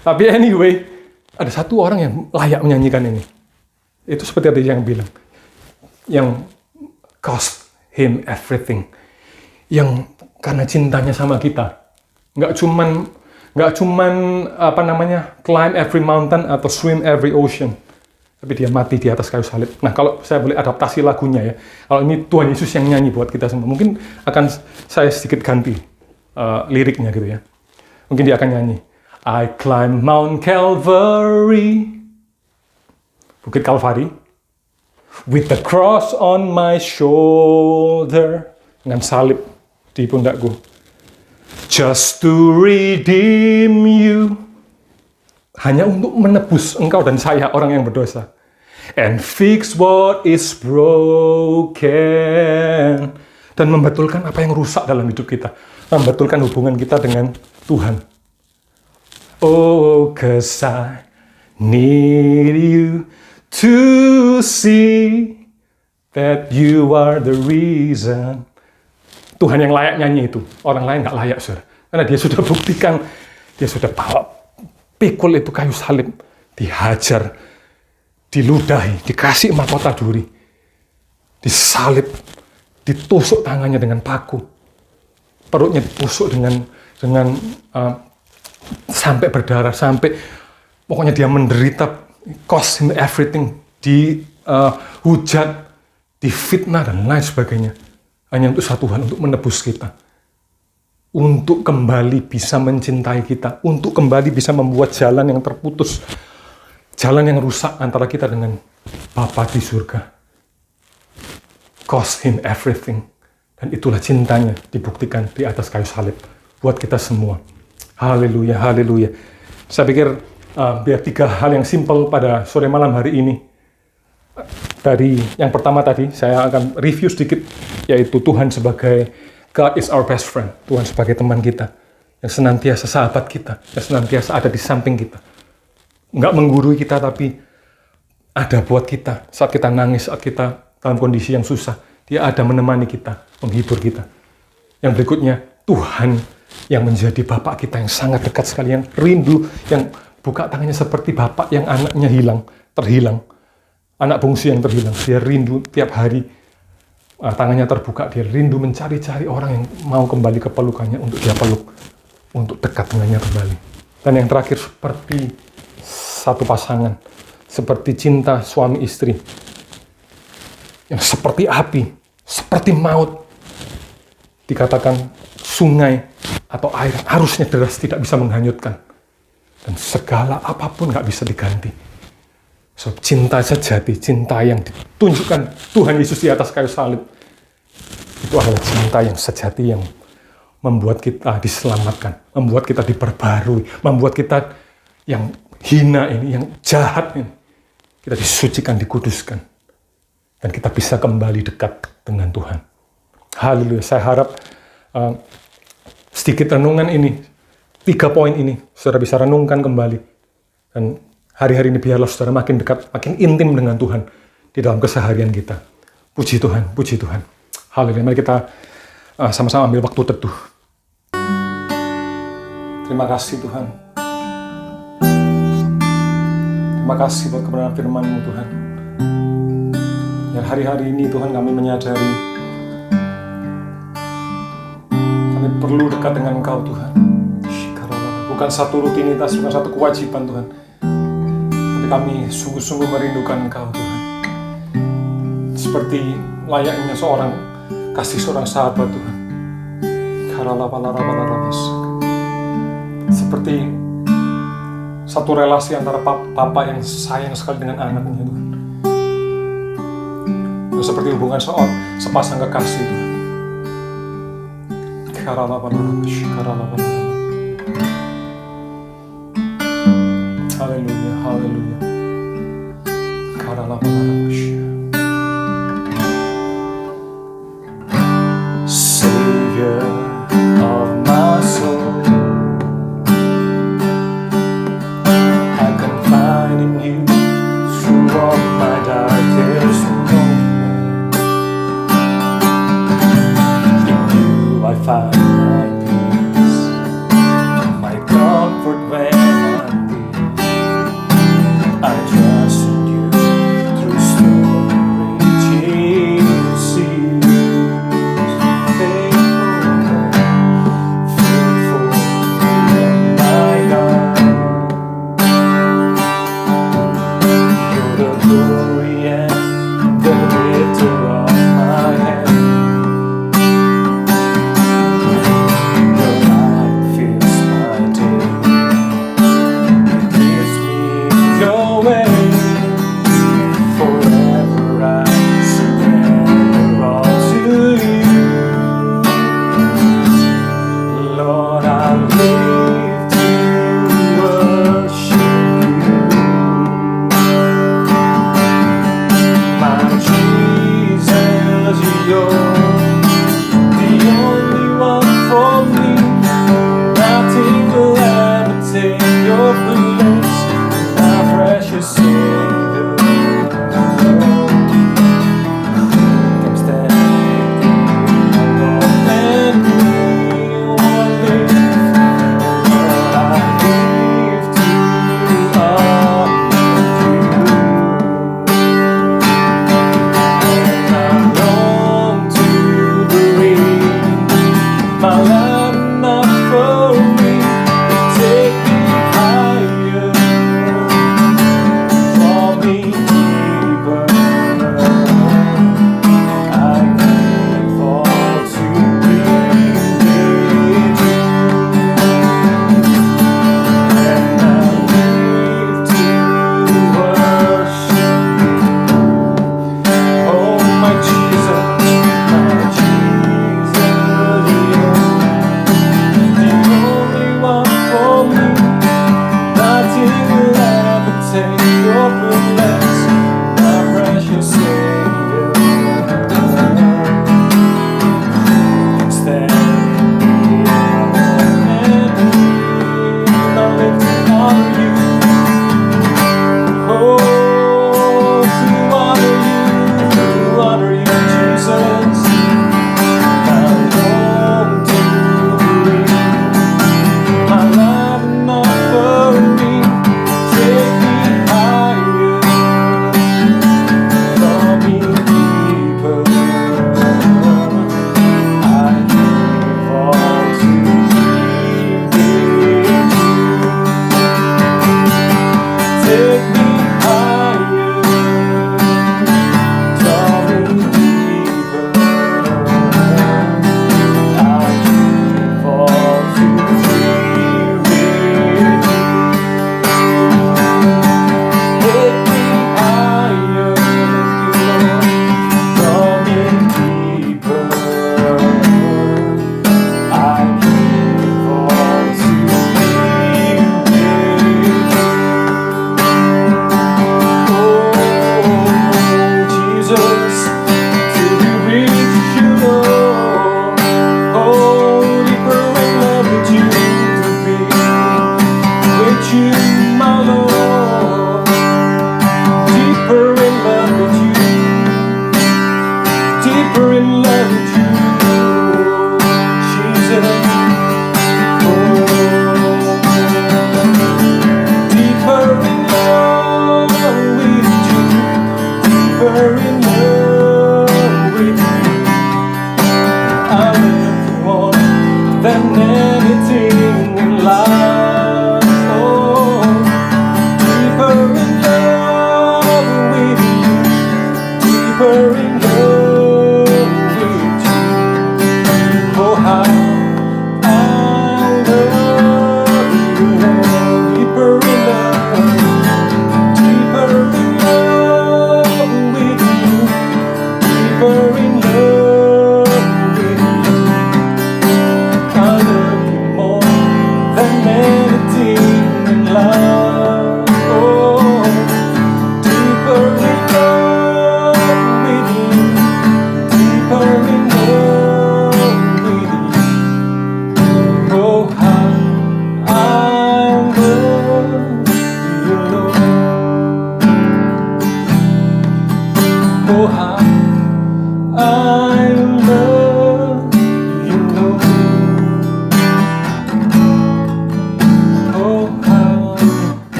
Tapi anyway, ada satu orang yang layak menyanyikan ini. Itu seperti tadi yang bilang, yang cost him everything, yang karena cintanya sama kita, nggak cuman climb every mountain atau swim every ocean, tapi dia mati di atas kayu salib. Nah, kalau saya boleh adaptasi lagunya ya, kalau ini Tuhan Yesus yang nyanyi buat kita semua, mungkin akan saya sedikit ganti liriknya gitu ya. Mungkin dia akan nyanyi, I climb Mount Calvary, Bukit Kalvari, with the cross on my shoulder, dengan salib di pundakku, just to redeem you, hanya untuk menebus engkau dan saya, orang yang berdosa, and fix what is broken, dan membetulkan apa yang rusak dalam hidup kita, membetulkan hubungan kita dengan Tuhan. Oh, 'cause I need you to see that you are the reason. Tuhan yang layak nyanyi itu, orang lain nggak layak, saudara. Karena dia sudah buktikan, dia sudah pikul itu kayu salib, dihajar, diludahi, dikasih mahkota duri, disalib, ditusuk tangannya dengan paku, perutnya ditusuk dengan sampai berdarah, sampai pokoknya dia menderita, cost him everything, dihujat, difitnah dan lain sebagainya. Hanya untuk satu hal, untuk menebus kita. Untuk kembali bisa mencintai kita. Untuk kembali bisa membuat jalan yang terputus. Jalan yang rusak antara kita dengan Bapa di surga. Cost him everything. Dan itulah cintanya dibuktikan di atas kayu salib. Buat kita semua. Haleluya, haleluya. Saya pikir biar 3 hal yang simpel pada sore malam hari ini. Dari yang pertama tadi, saya akan review sedikit, yaitu Tuhan sebagai God is our best friend. Tuhan sebagai teman kita, yang senantiasa sahabat kita, yang senantiasa ada di samping kita. Nggak menggurui kita, tapi ada buat kita. Saat kita nangis, saat kita dalam kondisi yang susah, dia ada menemani kita, menghibur kita. Yang berikutnya, Tuhan yang menjadi Bapak kita yang sangat dekat sekali, yang rindu, yang buka tangannya seperti Bapak yang anaknya terhilang. Anak bungsu yang terhilang, dia rindu tiap hari, tangannya terbuka, dia rindu mencari-cari orang yang mau kembali ke pelukannya untuk dia peluk, untuk dekat dengannya kembali. Dan yang terakhir, seperti satu pasangan, seperti cinta suami istri, yang seperti api, seperti maut, dikatakan sungai atau air arusnya deras tidak bisa menghanyutkan, dan segala apapun nggak bisa diganti. So, cinta sejati, cinta yang ditunjukkan Tuhan Yesus di atas kayu salib, itu adalah cinta yang sejati yang membuat kita diselamatkan, membuat kita diperbarui, membuat kita yang hina ini, yang jahat ini, kita disucikan, dikuduskan, dan kita bisa kembali dekat dengan Tuhan. Haleluya. Saya harap sedikit renungan ini, 3 poin ini, saudara bisa renungkan kembali, dan hari-hari ini biarlah saudara makin dekat, makin intim dengan Tuhan di dalam keseharian kita. Puji Tuhan, puji Tuhan. Haleluya. Mari kita sama-sama ambil waktu teduh. Terima kasih Tuhan. Terima kasih buat kebenaran firman-Mu Tuhan. Dan hari-hari ini Tuhan kami menyadari kami perlu dekat dengan Engkau Tuhan. Bukan satu rutinitas, bukan satu kewajiban Tuhan. Kami sungguh-sungguh merindukan Engkau Tuhan. Seperti layaknya seorang sahabat Tuhan. Seperti Satu relasi antara Bapak yang sayang sekali dengan anaknya Tuhan. Dan seperti hubungan sepasang kekasih Tuhan. Haleluya, haleluya. Savior of my soul, I confide in you through all my darkest moments. In you I find my peace, my comfort when I'm weak. I trust in you through storm raging seas. Faithful, my God. You're the glory and the lifter of my head. Your light fills my day. It gives me your way. Forever I surrender all to you. Lord, I live to worship you. My Jesus, you're the only one for me. Nothing will ever take your place, my precious Savior. Who can stand alone and real live? Lord, I live to honor you. And I long to believe my life not for me, take me higher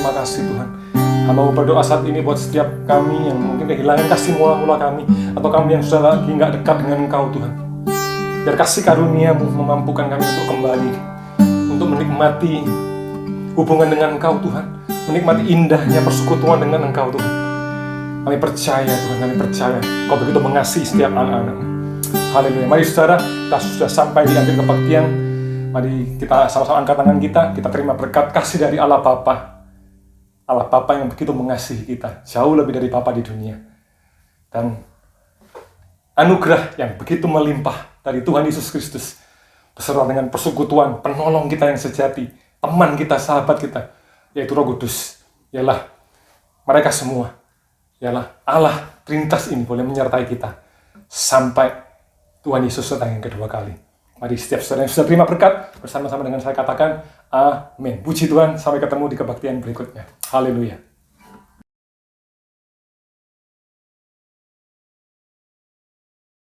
terima kasih Tuhan. Hamba mau berdoa saat ini buat setiap kami yang mungkin kehilangan kasih mula-mula kami, atau kami yang sudah lagi nggak dekat dengan Engkau Tuhan. Biar kasih karunia-Mu memampukan kami untuk kembali, untuk menikmati hubungan dengan Engkau Tuhan, menikmati indahnya persekutuan dengan Engkau Tuhan. Kami percaya Tuhan, kami percaya Kau begitu mengasihi setiap anak-anak-Mu. Haleluya. Mari saudara, kita sudah sampai di akhir kebaktian. Mari kita sama-sama angkat tangan kita terima berkat kasih dari Allah Bapa. Allah Bapa yang begitu mengasihi kita, jauh lebih dari Bapa di dunia. Dan anugerah yang begitu melimpah dari Tuhan Yesus Kristus, beserta dengan persekutuan penolong kita yang sejati, teman kita, sahabat kita, yaitu Roh Kudus, ialah mereka semua, ialah Allah Trinitas ini boleh menyertai kita sampai Tuhan Yesus datang yang kedua kali. Mari setiap saudara yang sudah terima berkat, bersama-sama dengan saya katakan, amin. Puji Tuhan, sampai ketemu di kebaktian berikutnya. Haleluya.